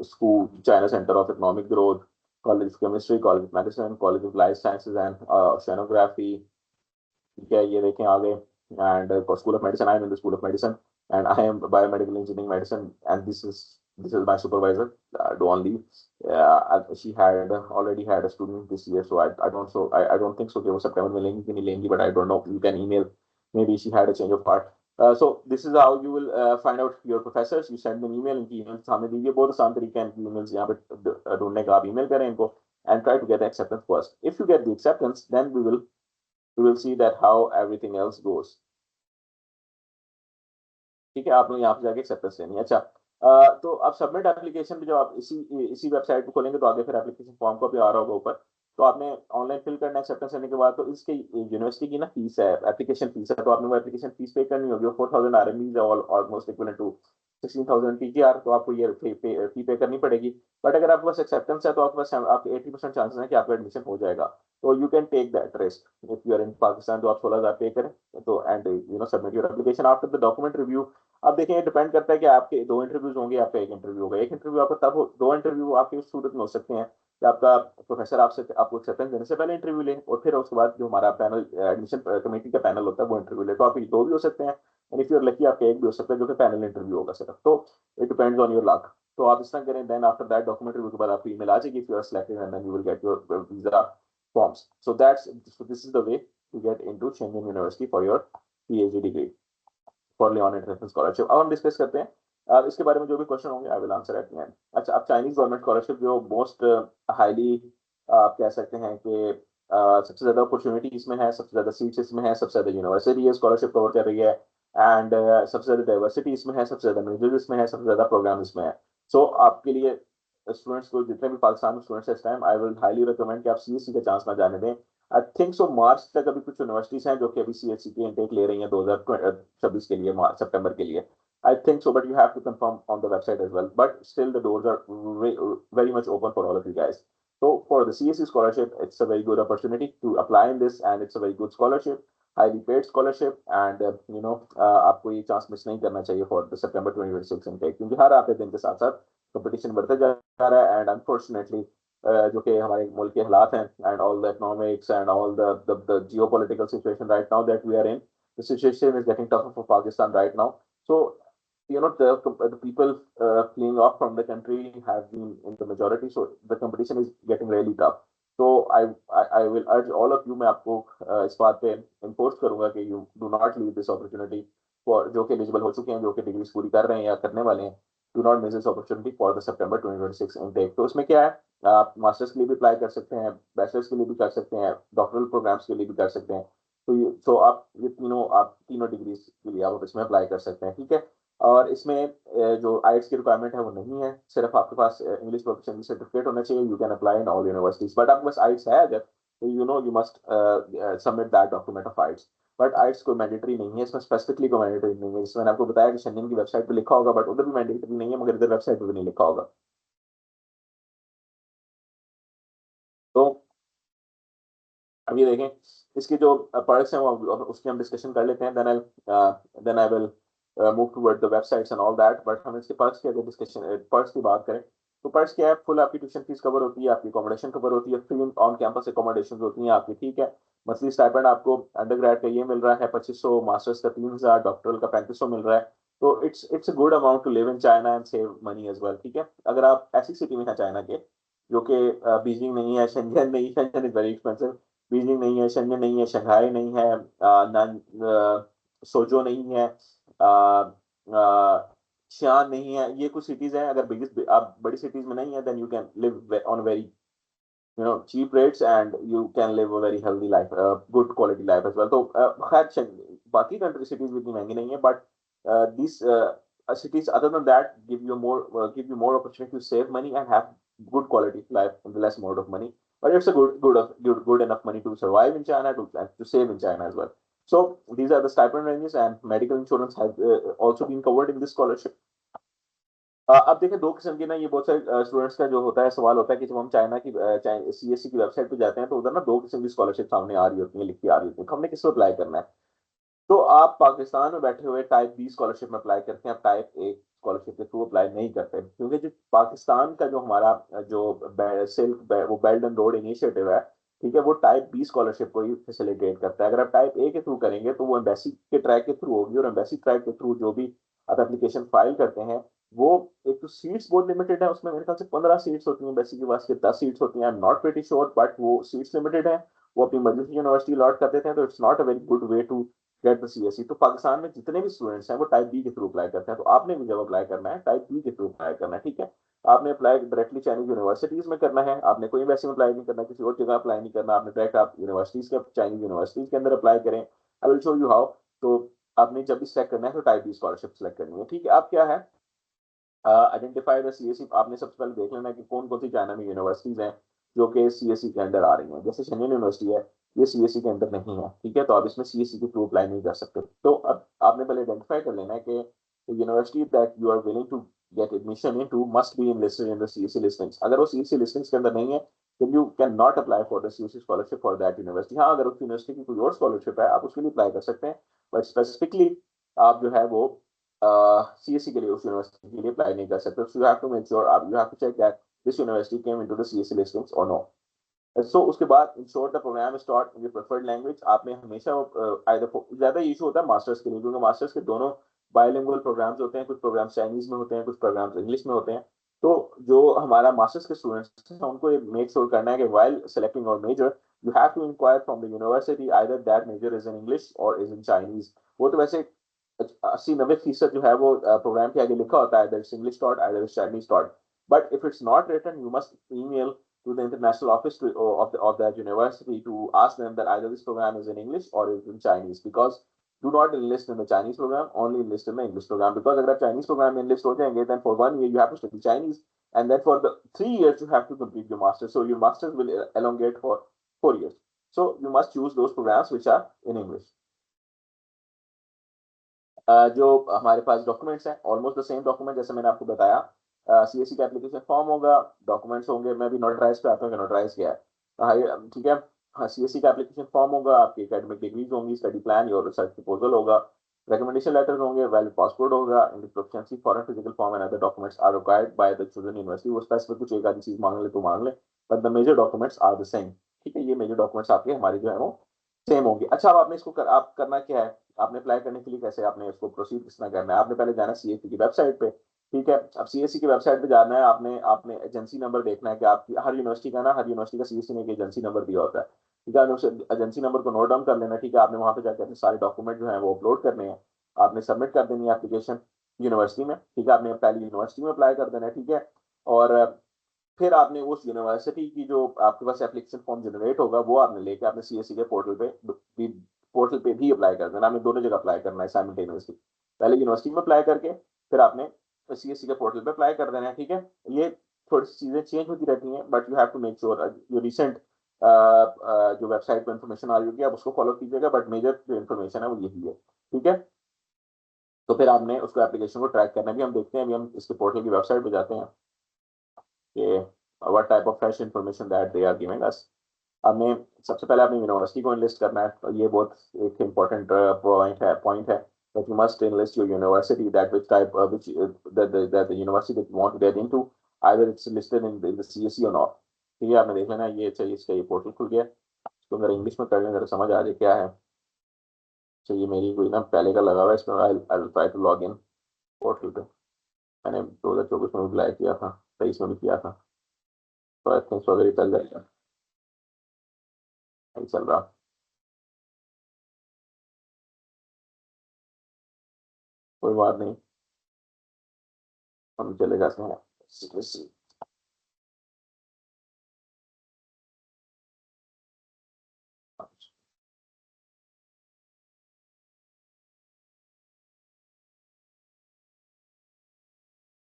school China Center of Economic Growth, College of Chemistry, College of Medicine, College of Life Sciences and Oceanography, ठीक है, ये देखें आगे। And school of medicine, I am in the school of medicine and I am biomedical engineering medicine and this is my supervisor, Dawn Lee. She had already had a student this year, so I don't think so कि वो सितंबर में लेंगी कि नहीं लेंगी, but I don't know, you can email, maybe she had a change of heart. So this is how you will find out your professors. You send them email, इनकी email सामने दीजिए, बहुत आसान तरीका है इनकी emails यहाँ पे ढूंढने का। आप email करें इनको and try to get the acceptance first. If you get the acceptance, then we will see that how everything else goes, ठीक है। आप लोग यहाँ पे जाके एक्सेप्टेंस लेनी है, अच्छा। तो आप सबमिट एप्लीकेशन भी जो आप इसी इसी वेबसाइट को खोलेंगे तो आगे फिर एप्लीकेशन फॉर्म को भी आ रहा होगा ऊपर, तो आपने ऑनलाइन फिल करना है एक्सेप्टेंस लेने के बाद। तो इसके यूनिवर्सिटी की ना फीस है, एप्लीकेशन फीस है, तो आपने वो एप्लीकेशन फीस पे करनी होगी, 4000 RMB, almost equivalent to 16,000 PKR, तो आपको ये फी पे करनी पड़ेगी। बट अगर आपके पास एक्सेप्टेंस है तो आपके पास आपके 80% चांसेस है कि आपका एडमिशन हो जाएगा, तो you can take that risk if you are in Pakistan. तो आप 16,000 पे करें तो and submit your application after the document review. अब देखें ये डिपेंड करता है कि आपके दो इंटरव्यूज होंगे, आपका एक इंटरव्यू होगा। एक इंटरव्यू आपका तब हो, दो इंटरव्यू आपके उस सूरत में हो सकते हैं कि आपका प्रोफेसर आपसे आपको एक्सेप्टेंस देने से पहले इंटरव्यू ले और फिर उसके बाद जो हमारा पैनल एडमिशन कमेटी का पैनल होता है वो इंटरव्यू ले। तो आपके दो भी हो सकते हैं and if you are lucky आपका एक भी हो सकता है जो कि पैनल इंटरव्यू होगा सिर्फ। तो it depends on your luck. तो आप इस तरह करें, then after that document review के बाद आपको ईमेल आ जाएगी, if you are selected and then you will get your visa forms. So this is the way to get into Shenzhen university for your PhD degree for Leon international scholarship. अब हम डिस्कस करते हैं इसके बारे में जो भी क्वेश्चन होंगे, आई will answer at the end. अच्छा, अब चाइनीज गवर्नमेंट स्कॉलरशिप जो मोस्ट हाईली आप कह सकते हैं कि सबसे ज्यादा अपॉर्चुनिटी इसमें है, सबसे ज्यादा सीट्स इसमें है, सबसे ज्यादा यूनिवर्सिटी ये स्कॉलरशिप कवर कर रही है एंड सबसे ज्यादा डाइवर्सिटी इसमें है, सबसे ज्यादा मेजर्स इसमें है, सबसे ज्यादा प्रोग्राम इसमें है। सो आपके लिए स्टूडेंट्स को, जितने भी पाकिस्तान में स्टूडेंट्स इस time, I will highly recommend कि आप CSC का चांस ना जाने दें। आई थिंक सो मार्च तक अभी कुछ यूनिवर्सिटीज हैं जो कि अभी CSC की इनटेक ले रही हैं 2026 के लिए, मार्च सितंबर के लिए। I think so, but you have to confirm on the website as well. But still, the doors are very much open for all of you guys. So for the CSC scholarship, it's a very good opportunity to apply in this, and it's a very good scholarship, highly paid scholarship, and आपको ये चांस मिस नहीं करना चाहिए for the September 2026 intake, क्योंकि हर आते दिन के साथ साथ कंपटीशन बढ़ते जा रहा है एंड अनफॉर्चुनेटली जो कि हमारे मुल्क के हालात हैं and all the economics and all the geopolitical situation right now that we are in, the situation is getting tougher for Pakistan right now. So the people fleeing off from the country have been in the majority, so the competition is getting really tough. So I will urge all of you, मैं आपको इस बात पे enforce करूंगा कि you do not leave this opportunity for जो कि eligible हो चुके हैं, जो कि डिग्रीज पूरी कर रहे हैं या करने वाले हैं। Do not miss this opportunity for the September 2026 intake. तो इसमें क्या है, आप मास्टर्स के लिए भी अप्लाई कर सकते हैं, बैचलर्स के लिए भी कर सकते हैं, डॉक्टरल प्रोग्राम्स के लिए भी कर सकते हैं। तो आप ये तीनों, आप तीनों डिग्रीज के लिए आप इसमें अप्लाई कर सकते हैं, ठीक है। और इसमें जो आइट्स की रिक्वायरमेंट है वो नहीं है, सिर्फ आपके पास इंग्लिश प्रोफिशिएंसी सर्टिफिकेट होना चाहिए। You can apply in all universities, but आपके पास आइट्स है अगर, तो you must submit that document of IELTS. But IELTS कोई मैंडेटरी नहीं है, इसमें स्पेसिफिकली कोई मैंडेटरी नहीं है। जिसमें मैंने आपको बताया कि शेंजन की वेबसाइट पे लिखा होगा, बट उधर भी मैंडेटरी नहीं है, मगर इधर वेबसाइट पे भी नहीं लिखा होगा। तो अभी देखें इसके जो पर्क्स हैं वो उसकी हम डिस्कशन कर लेते हैं, then I will move toward the websites and all that. बट हम इसके पर्क्स की अगर डिस्कशन पर्क्स की बात करें तो पर्स क्या है, फुल आपकी ट्यूशन फीस कवर होती है, आपकी अकोमोडेशन कवर होती है, फ्री ऑन कैंपस अकोमोडेशन होती है आपकी, ठीक है। मंथली स्टाइपेंड आपको अंडर ग्रेड का ये मिल रहा है 2500, मास्टर्स का 3000, डॉक्टरल का 3500 मिल रहा है। तो it's a good amount to live in China and save money as well, ठीक है। अगर आप ऐसी सिटी में हैं चाइना के जो कि बीजिंग नहीं है, शेंजन नहीं, Shenzhen is very expensive, Beijing नहीं है, शेंजन नहीं है, शंघाई नहीं है, नान सोजो नहीं है, शियान नहीं है, ये कुछ सिटीज हैं। अगर बिगेस्ट आप बड़ी सिटीज में नहीं है, then you can live on very cheap rates and you can live a very healthy life, good quality life as well. तो खैर बाकी कंट्री सिटीज भी इतनी महंगी नहीं है, but these cities other than that give you more opportunity to save money and have good quality life in the less amount of money. But it's a good enough money to survive in China, to save in China as well. So these are the stipend ranges, and medical insurance has also been covered in this scholarship. अब देखिए दो किस्म के ना, ये बहुत सारे स्टूडेंट्स का जो होता है सवाल होता है कि जब हम चाइना की सीएससी की वेबसाइट पे जाते हैं तो उधर ना दो किस्म की स्कॉलरशिप सामने आ रही होती है, लिखी आ रही होती है, तो हमने किस पे अप्लाई करना है। तो आप पाकिस्तान में बैठे हुए टाइप बी स्कॉलरशिप में अप्लाई करते हैं, आप टाइप ए स्कॉलरशिप के थ्रू अप्लाई नहीं करते, क्योंकि जो पाकिस्तान का जो हमारा जो सिल्क वो बेल्ट एंड रोड इनिशिएटिव है, ठीक है, वो टाइप बी स्कॉलरशिप को ही फैसिलिटेट करता है। अगर आप टाइप ए के थ्रू करेंगे तो वो एम्बेसी के ट्रैक के थ्रू होगी, और एम्बेसी ट्रैक के थ्रू जो भी आप एप्लीकेशन फाइल करते हैं, वो एक तो सीट्स बहुत लिमिटेड है, उसमें मेरे ख्याल से 15 सीट्स होती हैं, एम्बेसी के पास के 10 सीट्स होती हैं, I am not pretty sure, but वो सीट्स लिमिटेड है, वो अपनी मर्जी से यूनिवर्सिटी अलॉट कर देते हैं, तो it's not a very good way to get the CSC. तो पाकिस्तान में जितने भी स्टूडेंट्स हैं वो टाइप बी के थ्रू अप्लाई करते हैं, तो आपने भी जब अप्लाई करना है टाइप बी के थ्रू अप्लाई करना है, ठीक है। आपने अप्लाई डायरेक्टली चाइनीज यूनिवर्सिटीज में करना है, आपने कोई वैसे में अप्लाई नहीं करना, किसी और जगह अप्लाई नहीं करना, आपने डायरेक्ट आप यूनिवर्सिटीज के चाइनीज यूनिवर्सिटीज के अंदर अप्लाई करें। I will show you how. तो आपने जब भी सिलेक्ट करना है तो टाइप बी स्कॉलरशिप सेलेक्ट करनी है, ठीक है। अब क्या है, आइडेंटिफाई द सीएससी, आपने सबसे पहले देख लेना है कि कौन कौन सी चाइना में यूनिवर्सिटीज हैं जो कि सीएससी के अंडर आ रही हैं। जैसे शेंजन यूनिवर्सिटी है, ये सीएससी के अंदर नहीं है, ठीक है, तो आप इसमें सीएससी के थ्रू अप्लाई नहीं कर सकते। तो अब आपने पहले आइडेंटिफाई कर लेना है कि university that you are willing to get admission into must be in listed in the CSC listings. अगर वो सीएससी लिस्टिंग्स के अंदर नहीं है, then you cannot apply for the CSC scholarship for that university। हाँ, अगर उस यूनिवर्सिटी की कोई और स्कॉलरशिप है आप उसके लिए अप्लाई कर सकते हैं, बट स्पेसिफिकली आप जो है वो CSC के लिए उस यूनिवर्सिटी के लिए अप्लाई नहीं कर सकते। So you have to make sure, you have to check that this university came into the CSC listings or no। So उसके बाद ensure the program start in preferred language. आपने हमेशा ज्यादा इशू होता है मास्टर्स के लिए, क्योंकि मास्टर्स के दोनों बायलिंगुअल प्रोग्राम्स होते हैं, कुछ प्रोग्राम्स चाइनीज में होते हैं, कुछ प्रोग्राम्स इंग्लिश में होते हैं। तो जो हमारा मास्टर्स के स्टूडेंट्स हैं उनको ये मेक श्योर करना है कि while selecting our major you have to inquire from the university either that major is in English or is in Chinese. वो तो वैसे 80-90% जो है वो प्रोग्राम के आगे लिखा होता है, English taught either Chinese taught, but if it's not written you must email to the international office of that university to ask them that either this program is in English or is in Chinese, because do not enlist in the Chinese program, only enlist in the English program, because अगर आप Chinese program में enlist हो जाएंगे then for 1 year you have to study Chinese, and then for the 3 years you have to complete your master, so your masters will elongate for 4 years, so you must choose those programs which are in English। जो हमारे पास डॉक्यूमेंट्स हैं ऑलमोस्ट द सेम डॉक्यूमेंट जैसे मैंने आपको बताया, सीएससी का एप्लीकेशन फॉर्म होगा, डॉक्यूमेंट्स होंगे, मैं भी नोटराइज पे आता हूँ कि नोटराइज किया है, ठीक है। हाँ, सीएससी का एप्लीकेशन फॉर्म होगा, आपकी एकेडमिक डिग्रीज होंगी, स्टडी प्लान और रिसर्च प्रपोजल होगा, recommendation letters होंगे, वैलिड पासपोर्ट होगा, English proficiency, foreign physical form and other documents are required by the chosen university. वो स्पेसिफिक कुछ एक आधी चीज मांग ले तो मांग ले, but the major documents are the same, ठीक है। ये मेजर डॉक्यूमेंट्स आपके हमारे जो है वो सेम होंगे। अच्छा, अब आपने इसको आप करना क्या है, आपने अप्लाई करने के लिए कैसे आपने इसको प्रोसीड किस तरह करना है, आपने पहले जाना सीएससी की वेबसाइट पे, ठीक है। अब सीएससी की वेबसाइट पे जाना है, आपने आपने एजेंसी नंबर देखना है कि आपकी हर यूनिवर्सिटी का ना, हर यूनिवर्सिटी का सीएससी ने एक एजेंसी नंबर दिया होता है, ठीक है। एजेंसी नंबर को नोट डाउन कर लेना, ठीक है। आपने वहां पे जाकर अपने सारे डॉक्यूमेंट जो है वो अपलोड करने हैं, आपने सबमिट कर देनी है एप्लीकेशन यूनिवर्सिटी में, ठीक है। आपने पहले यूनिवर्सिटी में अप्लाई कर देना है, ठीक है। और फिर आपने उस यूनिवर्सिटी की जो आपके पास एप्लीकेशन फॉर्म जनरेट होगा वो आपने लेके आपने सीएससी के पोर्टल पे भी अप्लाई कर देना। आपने दोनों जगह अप्लाई करना है साइमल्टेनियसली, पहले यूनिवर्सिटी में अप्लाई करके फिर आपने सीएससी के पोर्टल पे अप्लाई कर देना है, ठीक है। ये थोड़ी सी चीजें चेंज होती रहती हैं, but you have to make sure जो रिसेंट जो वेबसाइट पर इंफॉर्मेशन आ रही होगी आप उसको फॉलो कीजिएगा, बट मेजर जो इन्फॉर्मेशन है वो यही है, ठीक है। तो फिर आपने उसको एप्लीकेशन को ट्रैक करना भी, हम देखते हैं अभी, हम इसके पोर्टल की वेबसाइट पे जाते हैं कि what type of fresh information that they are giving us. हमने सबसे पहले अपनी यूनिवर्सिटी को इनलिस्ट करना है, और ये बहुत एक इम्पोर्टेंट पॉइंट है that you must enlist your university, that which type which that the university that you want to get into, either it's listed in the CSE or not. ठीक है, आपने देख लेना ये चाहिए, इसका ये पोर्टल खुल गया, इसको अगर इंग्लिश में कर लें, अगर समझ आ जाए क्या है। तो ये मेरी कोई ना पहले का लगा हुआ है, इसमें I try to log in portal पे। मैंने 2024 में अप्लाई किया था, 23 में भी किया था, तो आई थिंक अगर ये चल जाएगा। नहीं चल रहा, कोई बात नहीं, हम चले जाते हैं।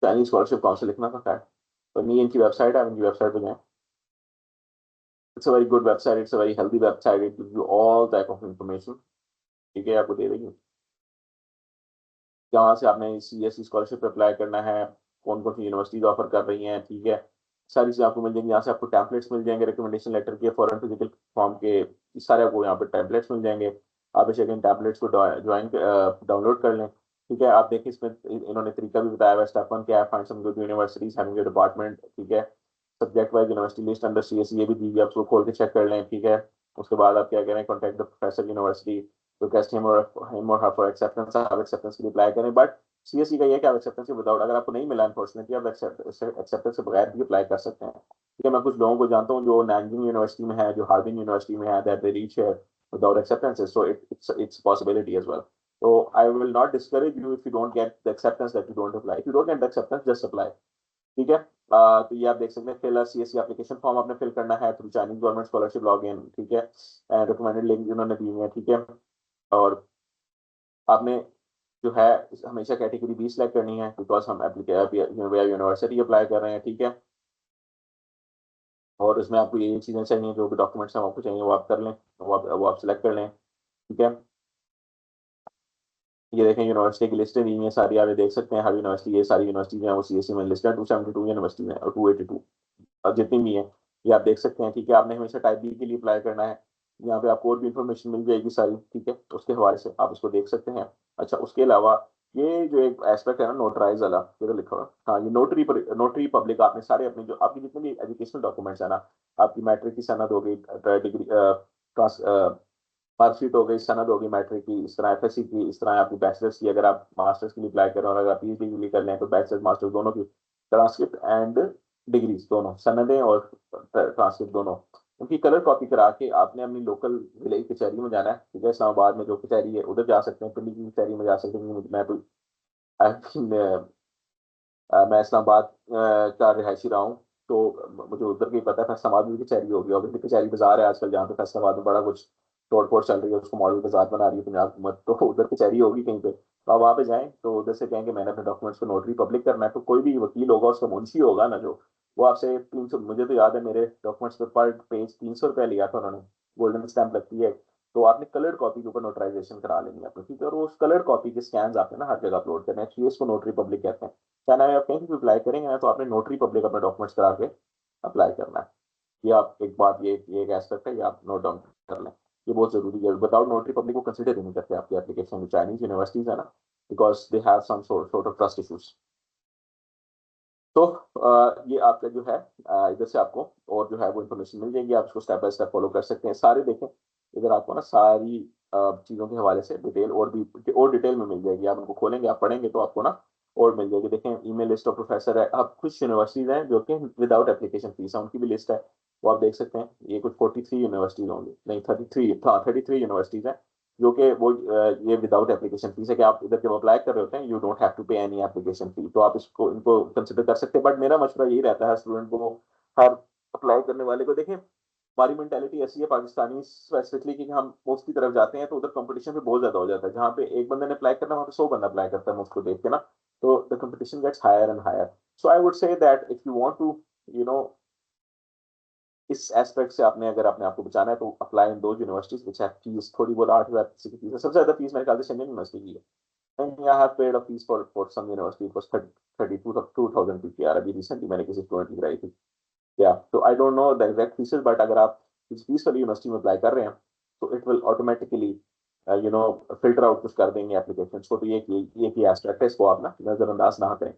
चाइनीज स्कॉलरशिप काउंसिल लिखना था खैर, तो नहीं, इनकी वेबसाइट है, इनकी वेबसाइट पे जाएं। It's a very good website, it's a very healthy website, it gives you all type of information. ठीक है, आपको दे देगी कहाँ से आपने CSE स्कॉलरशिप पे अप्लाई करना है, कौन कौन सी यूनिवर्सिटीज ऑफर कर रही हैं। ठीक है, सारी चीज़ें आपको मिल जाएंगी यहाँ से। आपको टैंपलेट्स मिल जाएंगे रिकमेंडेशन लेटर के, फॉरेन फिजिकल फॉर्म के, इस सारे आपको यहाँ पे टैंपलेट्स मिल जाएंगे। आप बेशक इन टैंपलेट्स को ज्वाइन डाउनलोड कर लें। ठीक है, आप देखिए इसमें इन्होंने तरीका भी बताया हुआ है। स्टेप 1 क्या है, find some good universities having a department. ठीक है, subject wise university list under CSE ये भी दी हुई है, आप उसको खोल के चेक कर लें। ठीक है, उसके बाद आप क्या कह रहे हैं, contact the professor university to test him or her for acceptance. आप एक्सेप्टेंस के लिए अप्लाई करें, बट CSE का ये है कि आप एक्सेप्टेंस के विदाउट, अगर आपको नहीं मिला अनफॉर्चुनेटली, आप एक्सेप्टेंस के बगैर भी अप्लाई कर सकते हैं। ठीक है, मैं कुछ लोगों को जानता हूँ जो नैनजिंग यूनिवर्सिटी में है, जो हार्बिन यूनिवर्सिटी में है, that they reach here without acceptances, so it's possibility as well. So I will not discourage you if you don't get the acceptance, that you don't apply. If you don't get the acceptance, just apply. ठीक है, तो ये आप देख सकते हैं, फिल CSE एप्लीकेशन फॉर्म आपने फिल करना है through Chinese government scholarship log इन। ठीक है, रिकमेंडेड लिंक उन्होंने दी है। ठीक है, और आपने जो है हमेशा कैटेगरी बी सिलेक्ट करनी है, बिकॉज हम यूनिवर्सिटी अप्लाई कर रहे हैं। ठीक है, और उसमें आपको ये चीज़ें चाहिए, जो भी डॉक्यूमेंट्स हैं आपको चाहिए वो आप कर लें, वो आप सिलेक्ट कर लें। ठीक है, ये देखें यूनिवर्सिटी की लिस्टें दी हैं सारी, आप ये देख सकते हैं हर यूनिवर्सिटी, ये सारी यूनिवर्सिटी हैं वो CSE में लिस्टेड 272 यूनिवर्सिटी में और 282 और जितनी भी हैं ये आप देख सकते हैं। ठीक है, आपने हमेशा टाइप बी के लिए अप्लाई करना है, यहाँ पे आपको और भी इंफॉर्मेशन मिल जाएगी सारी। ठीक है, उसके हवाले से आप इसको देख सकते हैं। अच्छा, उसके अलावा ये जो एक एस्पेक्ट है ना नोटराइज वाला, ये तो लिखा हुआ है, हाँ, ये नोटरी पब्लिक, आपने सारे अपने जो आपकी जितने भी एजुकेशनल डॉक्यूमेंट्स है ना, आपकी मैट्रिक की सनद हो गई, डिग्री, मार्कशीट हो गई, सनद होगी मैट्रिक की, इस तरह FSC की, इस तरह आपकी बैचलर्स की, अगर आप मास्टर्स के लिए अप्लाई करें और अगर आप PhD के लिए कर लें तो बैचलर्स मास्टर्स दोनों की ट्रांसक्रिप्ट एंड डिग्रीज दोनों, सनदें और ट्रांसक्रिप्ट दोनों, उनकी कलर कॉपी करा के आपने अपनी लोकल जिले की कचहरी में जाना है। ठीक है, इस्लामाबाद में जो कचहरी है उधर जा सकते हैं, दिल्ली की कचहरी में जा सकते हैं, मैं तो मैं इस्लामाबाद का रिहायशी रहा हूँ, तो मुझे उधर की पता है। फैसलाबाद में भी कचहरी होगी, और कचहरी बाजार है आजकल, जहाँ पे फैसलाबाद में बड़ा कुछ तोड़ फोड़ चल रही है, उसको मॉडल बाजार बना रही है पंजाब हुकूमत, तो उधर कचहरी होगी कहीं पे, तो आप वहाँ पे जाएं, तो उधर से कहेंगे मैंने अपने डॉक्यूमेंट्स को नोटरी पब्लिक करना है, तो कोई भी वकील होगा, उसका मुंशी होगा ना जो, वो आपसे 300, मुझे तो याद है मेरे डॉक्यूमेंट्स पे पर पेज 300 रुपया लिया था उन्होंने, गोल्डन स्टैंप लगती है, तो आपने कलर्ड कॉपी के ऊपर नोटराइजेशन करा लेनी है अपनी। ठीक है, और उस कलर्ड कॉपी के स्कैन आपने ना हर जगह अपलोड करने हैं, इसलिए इसको नोटरी पब्लिक कहते हैं। क्या नाम है, आप कहीं भी अप्लाई करेंगे ना तो आपने नोटरी पब्लिक अपने डॉक्यूमेंट्स करा के अप्लाई करना है। ये आप एक बात, ये एक एस्पेक्ट है, ये आप नोट डाउन कर लें, ये बहुत जरूरी है। विदाउट नोटरी पब्लिक को कंसिडर ही नहीं करते आपकी एप्लीकेशन में चाइनीज यूनिवर्सिटीज है ना, because they have some sort of trust issues. तो ये आपका जो है इधर से आपको और जो है वो इन्फॉर्मेशन मिल जाएगी, आप इसको स्टेप बाय स्टेप फॉलो कर सकते हैं। सारे देखें इधर आपको ना सारी चीज़ों के हवाले से डिटेल और भी और डिटेल में मिल जाएगी, आप उनको खोलेंगे, आप पढ़ेंगे तो आपको ना और मिल जाएगी। देखें ईमेल लिस्ट ऑफ प्रोफेसर है, अब कुछ यूनिवर्सिटीज हैं जो कि विदाउट एप्लीकेशन फीस है, उनकी भी लिस्ट है, वो आप देख सकते हैं। ये कुछ 43 यूनिवर्सिटीज होंगी, नहीं 33, हाँ 33 यूनिवर्सिटीज हैं जो कि वो ये विदाउट एप्लीकेशन फीस है, कि आप इधर जब अप्लाई कर रहे होते हैं यू डोंट हैव टू पे एनी एप्लीकेशन फी, तो आप इसको इनको कंसिडर कर सकते हैं। बट मेरा मशवरा यही रहता है स्टूडेंट को, हर अप्लाई करने वाले को, देखें हमारी मेंटेलिटी ऐसी है पाकिस्तानी स्पेसिफिकली कि हम मुफ्त की तरफ जाते हैं तो उधर कंपटीशन भी बहुत ज्यादा हो जाता है, जहाँ पे एक बंदे ने अप्लाई करना वहाँ पे 100 बंदा अप्लाई करता है मुफ्त को देख के ना, तो the competition gets higher and higher. So I would say that if you want to you know इस एस्पेक्ट से आपने अगर अपने आप को बचाना है तो अप्लाई इन दो यूनिवर्सिटीज विच हैव फीस थोड़ी बहुत 8,000 की फीस है, सबसे ज्यादा फीस मेरे ख्याल से शेंजन यूनिवर्सिटी की है। And I have paid a fees for some university. It was 32,000 रुपये यार, अभी रिसेंटली मैंने किसी स्टूडेंट की कराई थी। या तो I don't know the exact faeces, but अगर आप इस फीस वाली यूनिवर्सिटी में अप्लाई कर रहे हैं तो it will automatically filter out कुछ कर देंगे एप्लीकेशन को, तो ये की एस्पेक्ट है, इसको आप ना नजरअंदाज ना करें।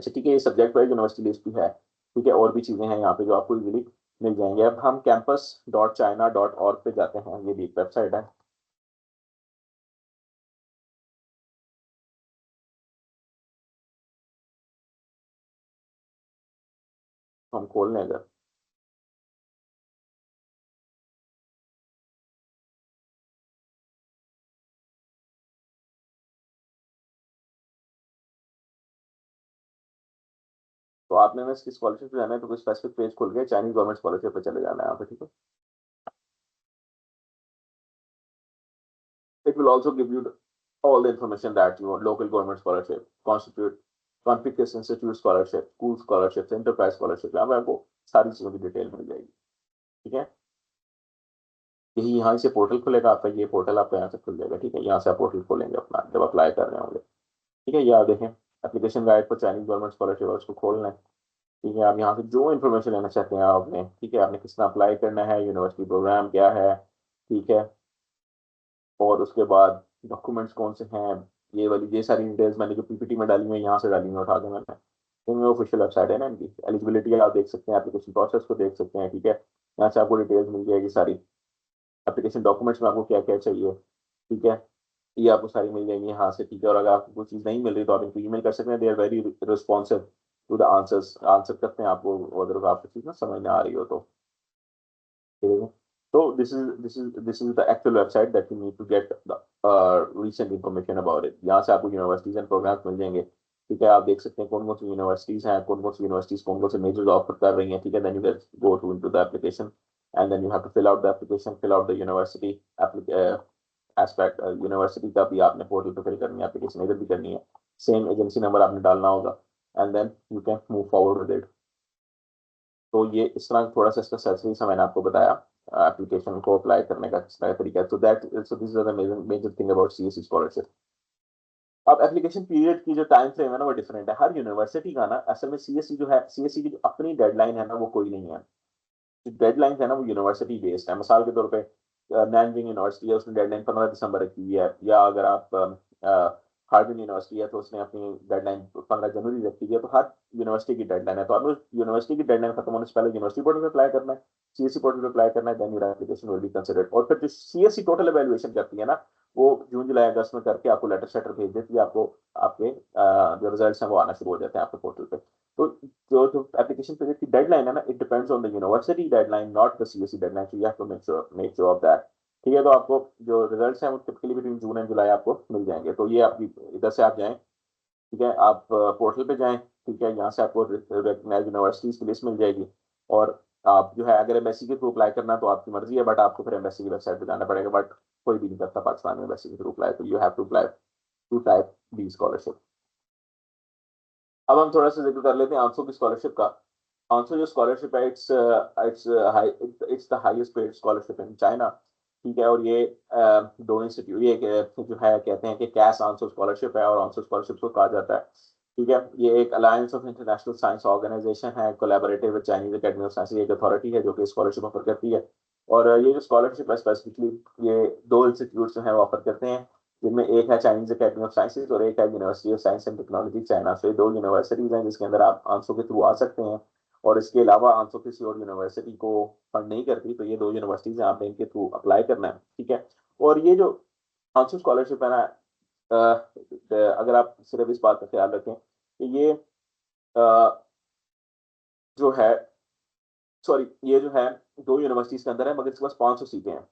अच्छा ठीक है, ये सब्जेक्ट वाइज यूनिवर्सिटी लिस्ट भी है, ठीक है, और भी चीज़ें हैं यहाँ पे जो आपको इजीली मिल जाएंगे। अब हम campus.china.org पे जाते हैं, ये भी एक वेबसाइट है। हम खोल लें अगर, तो आपने ना इसकी स्कॉलरशिप पे जाना है तो कोई स्पेसिफिक पेज खुल गया, चाइनीज गवर्नमेंट स्कॉलरशिप पे चले जाना है यहाँ पे, ठीक है। It will also give you all the information that you want: local government scholarship, constitute, Confucius Institute scholarship, school scholarships, enterprise scholarship। यहाँ पे आपको सारी चीज़ों की डिटेल मिल जाएगी, ठीक है। यही यहाँ से पोर्टल खुलेगा आपका, ये पोर्टल आपका यहाँ से खुल जाएगा, ठीक है। यहाँ से आप पोर्टल खोलेंगे अपना जब अप्लाई कर रहे होंगे, ठीक है। ये आप देखें application guide for Chinese government scholarship, उसको खोलना है, ठीक है। आप यहाँ से जो इन्फॉर्मेशन लेना चाहते हैं आपने, ठीक है, आपने किस तरह अप्लाई करना है, यूनिवर्सिटी प्रोग्राम क्या है, ठीक है, और उसके बाद डॉक्यूमेंट्स कौन से हैं, ये सारी डिटेल्स मैंने जो पीपीटी में डाली हुई है यहाँ से डाली हुई उठा के मैंने, इनमें ऑफिशियल वेबसाइट है ना इनकी। एलिजिबिलिटी आप देख सकते हैं, एप्लीकेशन प्रोसेस को देख सकते हैं, ठीक है। यहाँ से आपको डिटेल्स मिल जाएगी सारी, एप्लीकेशन डॉक्यूमेंट्स में आपको क्या क्या चाहिए, ठीक है, ये आपको सारी मिल जाएंगी यहाँ से, ठीक है। और अगर आपको कोई चीज़ नहीं मिल रही तो आप इनको ईमेल कर सकते हैं, they are very responsive to the answers, answer करते हैं आपको अगर आपको चीज़ ना समझ में आ रही हो तो, ठीक है। तो this is the actual website that you need to get the recent information about it. यहाँ से आपको यूनिवर्सिटीज एंड प्रोग्राम्स मिल जाएंगे, ठीक है। आप देख सकते हैं कौन कौन सी यूनिवर्सिटीज हैं, कौन कौन सी यूनिवर्सिटीज कौन कौन से मेजर्स ऑफर कर रही हैं, ठीक है। Then you go to into the application and then you have to fill out the application, fill out the university aspect, university का भी आपने पोर्टल पे फिल करनी है, एप्लीकेशन इधर भी करनी है, सेम एजेंसी नंबर आपने डालना होगा and then you can move forward with it. तो ये इस तरह थोड़ा सा इसका सेंसरी सा मैंने आपको बताया एप्लीकेशन को अप्लाई करने का किस तरह का तरीका है। So this is the major thing about CSC scholarship. अब एप्लीकेशन पीरियड की जो टाइम फ्रेम है ना वो डिफरेंट है हर यूनिवर्सिटी का ना। असल में सीएससी जो है, सीएससी की जो अपनी डेडलाइन है ना वो कोई नहीं है, जो डेडलाइन है ना वो यूनिवर्सिटी बेस्ड है। मिसाल के तौर पे नैनजिंग यूनिवर्सिटी है, उसने डेडलाइन 15 दिसंबर रखी हुई है, या अगर आप हार्वर्ड यूनिवर्सिटी है तो उसने अपनी डेडलाइन 15 जनवरी रखी हुई है। तो हर यूनिवर्सिटी की डेडलाइन है, तो आपको यूनिवर्सिटी की डेडलाइन खत्म होने से पहले यूनिवर्सिटी पोर्टल पे अप्लाई करना है, सीएससी पोर्टल पे अप्लाई करना है, then your application will be considered. और फिर जो सीएससी टोटल एवेल्युएशन करती है ना वो जून जुलाई अगस्त में करके आपको लेटर शेटर भेज देती है, आपको आपके जो रिजल्ट हैं वो आना शुरू हो जाते हैं आपके पोर्टल पे। तो जो एप्लीकेशन पीरियड की डेडलाइन है ना, it depends on the university deadline, not the CSC deadline, so you have to make sure of that, ठीक है। तो आपको जो रिजल्ट्स हैं वो typically between June and July आपको मिल जाएंगे। तो ये आपकी इधर से आप जाएं, ठीक है, आप पोर्टल पे जाएं, ठीक है, यहाँ से आपको रिकग्नाइज यूनिवर्सिटीज की लिस्ट मिल जाएगी। और आप जो है अगर एमएससी के थ्रू अप्लाई करना तो आपकी मर्जी है, बट आपको फिर एमएससी की वेबसाइट पे जाना पड़ेगा, बट कोई भी नहीं करता पाकिस्तान में एमएससी के थ्रू अप्लाई, तो you have to apply to type the scholarship. अब हम थोड़ा सा जिक्र कर लेते हैं आंसू की स्कॉलरशिप का। आंसू जो स्कॉलरशिप है it's the highest paid scholarship in China, ठीक है। और ये दो इंस्टीट्यूट, ये जो है कहते हैं कि कैस आंसू स्कॉलरशिप है और आंसू स्कॉलरशिप को कहा जाता है, ठीक है। ये एक alliance of international science organization है, collaborative with Chinese academy of science, एक अथॉरिटी है जो कि स्कॉलरशिप ऑफर करती है। और ये जो स्कॉलरशिप है स्पेसिफिकली ये दो इंस्टीट्यूट जो है वो ऑफर करते हैं, जिनमें एक है चाइनीज एकेडमी ऑफ साइंसेज और एक है university of science and technology China. से दो यूनिवर्सिटीज हैं जिसके अंदर आप आंसू के थ्रू आ सकते हैं, और इसके अलावा आंसू किसी और यूनिवर्सिटी को फंड नहीं करती, तो ये दो यूनिवर्सिटीज हैं, आपने इनके थ्रू अप्लाई करना है, ठीक है। और ये जो आंसू स्कॉलरशिप है ना, अगर आप सिर्फ इस बात का ख्याल रखें कि ये जो है, सॉरी, ये जो है दो यूनिवर्सिटीज के अंदर है, मगर इसके पास 500 सीटें हैं,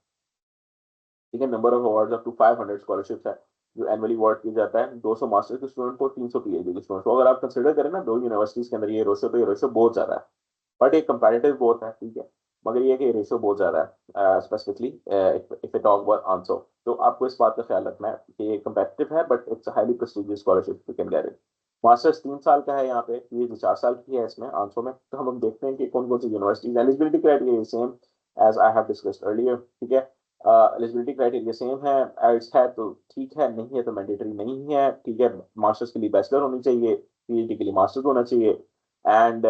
ठीक है। Number of awards up to 500 scholarships है जो एनुअली अवार्ड किया जाता है, 200 मास्टर्स के स्टूडेंट को, 300 पीएचडी के स्टूडेंट को। अगर आप कंसिडर करें ना दो यूनिवर्सिटीज के अंदर ये रेशो, तो ये रेशो बहुत ज्यादा है, बट एक कंपैरेटिव बहुत है, ठीक है। मगर ये कि रेशो बहुत ज्यादा है specifically if it talk about answer. तो आपको इस बात का ख्याल रखना है कि ये कंपेटिटिव है, but it's highly prestigious scholarship, you can get it. Masters 3 साल का है यहाँ पे, ये जो 4 साल की है इसमें आंसर में। तो हम देखते हैं कि कौन कौन सी universities, eligibility criteria same as I have discussed earlier, ठीक है। एलिजिबिलिटी क्राइटेरिया सेम है, एल्स है तो ठीक है, नहीं है तो मैंडेटरी नहीं है, ठीक है। मास्टर्स के लिए बैचलर होनी चाहिए, पीएचडी के लिए मास्टर्स होना चाहिए, एंड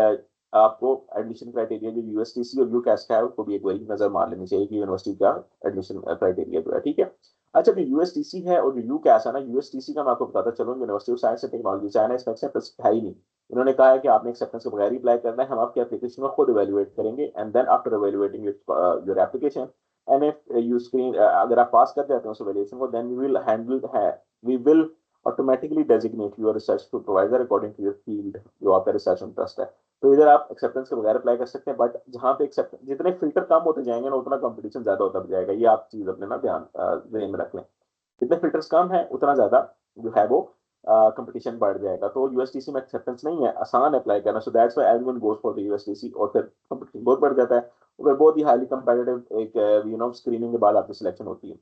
आपको एडमिशन क्राइटेरिया जो यूएसटीसी और यूकैस का है उसको भी एक बार नजर मार लेनी चाहिए कि यूनिवर्सिटी का एडमिशन क्राइटेरिया जो है, ठीक है। अच्छा, जो यूएसटीसी है और जो यूकैस है ना, यूएसटीसी का मैं आपको बताता चलूँ, university of science and technology China, इसमें एक्सेप्ट है ही नहीं, इन्होंने कहा है कि आपने एक्सेप्टेंस के बगैर ही अप्लाई करना है, हम आपकी एप्लीकेशन को खुद इवेल्युएट करेंगे and then after evaluating your application and if you screen, अगर आप पास कर जाते हैं उस इवेल्युएशन को, then we will automatically designate your research supervisor according to your field, जो आपका रिसर्च इंटरेस्ट है। तो इधर आप एक्सेप्टेंस के बगैर अप्लाई कर सकते हैं, बट जहाँ पे एक्सेप्टेंस, जितने फिल्टर कम होते जाएंगे ना उतना कंपटीशन ज्यादा होता जाएगा, ये आप चीज अपने ना ध्यान में रख लें। जितने फिल्टर्स कम है उतना ज्यादा जो है वो कंपटीशन बढ़ जाएगा। तो यूएसटीसी में एक्सेप्टेंस नहीं है, आसान अप्लाई करना, so that's why everyone goes for the USTC, और फिर कंपटीशन बहुत बढ़ जाता है, और बहुत ही हाईली कंपेटिटिव एक स्क्रीनिंग के बाद आपकी सिलेक्शन होती है।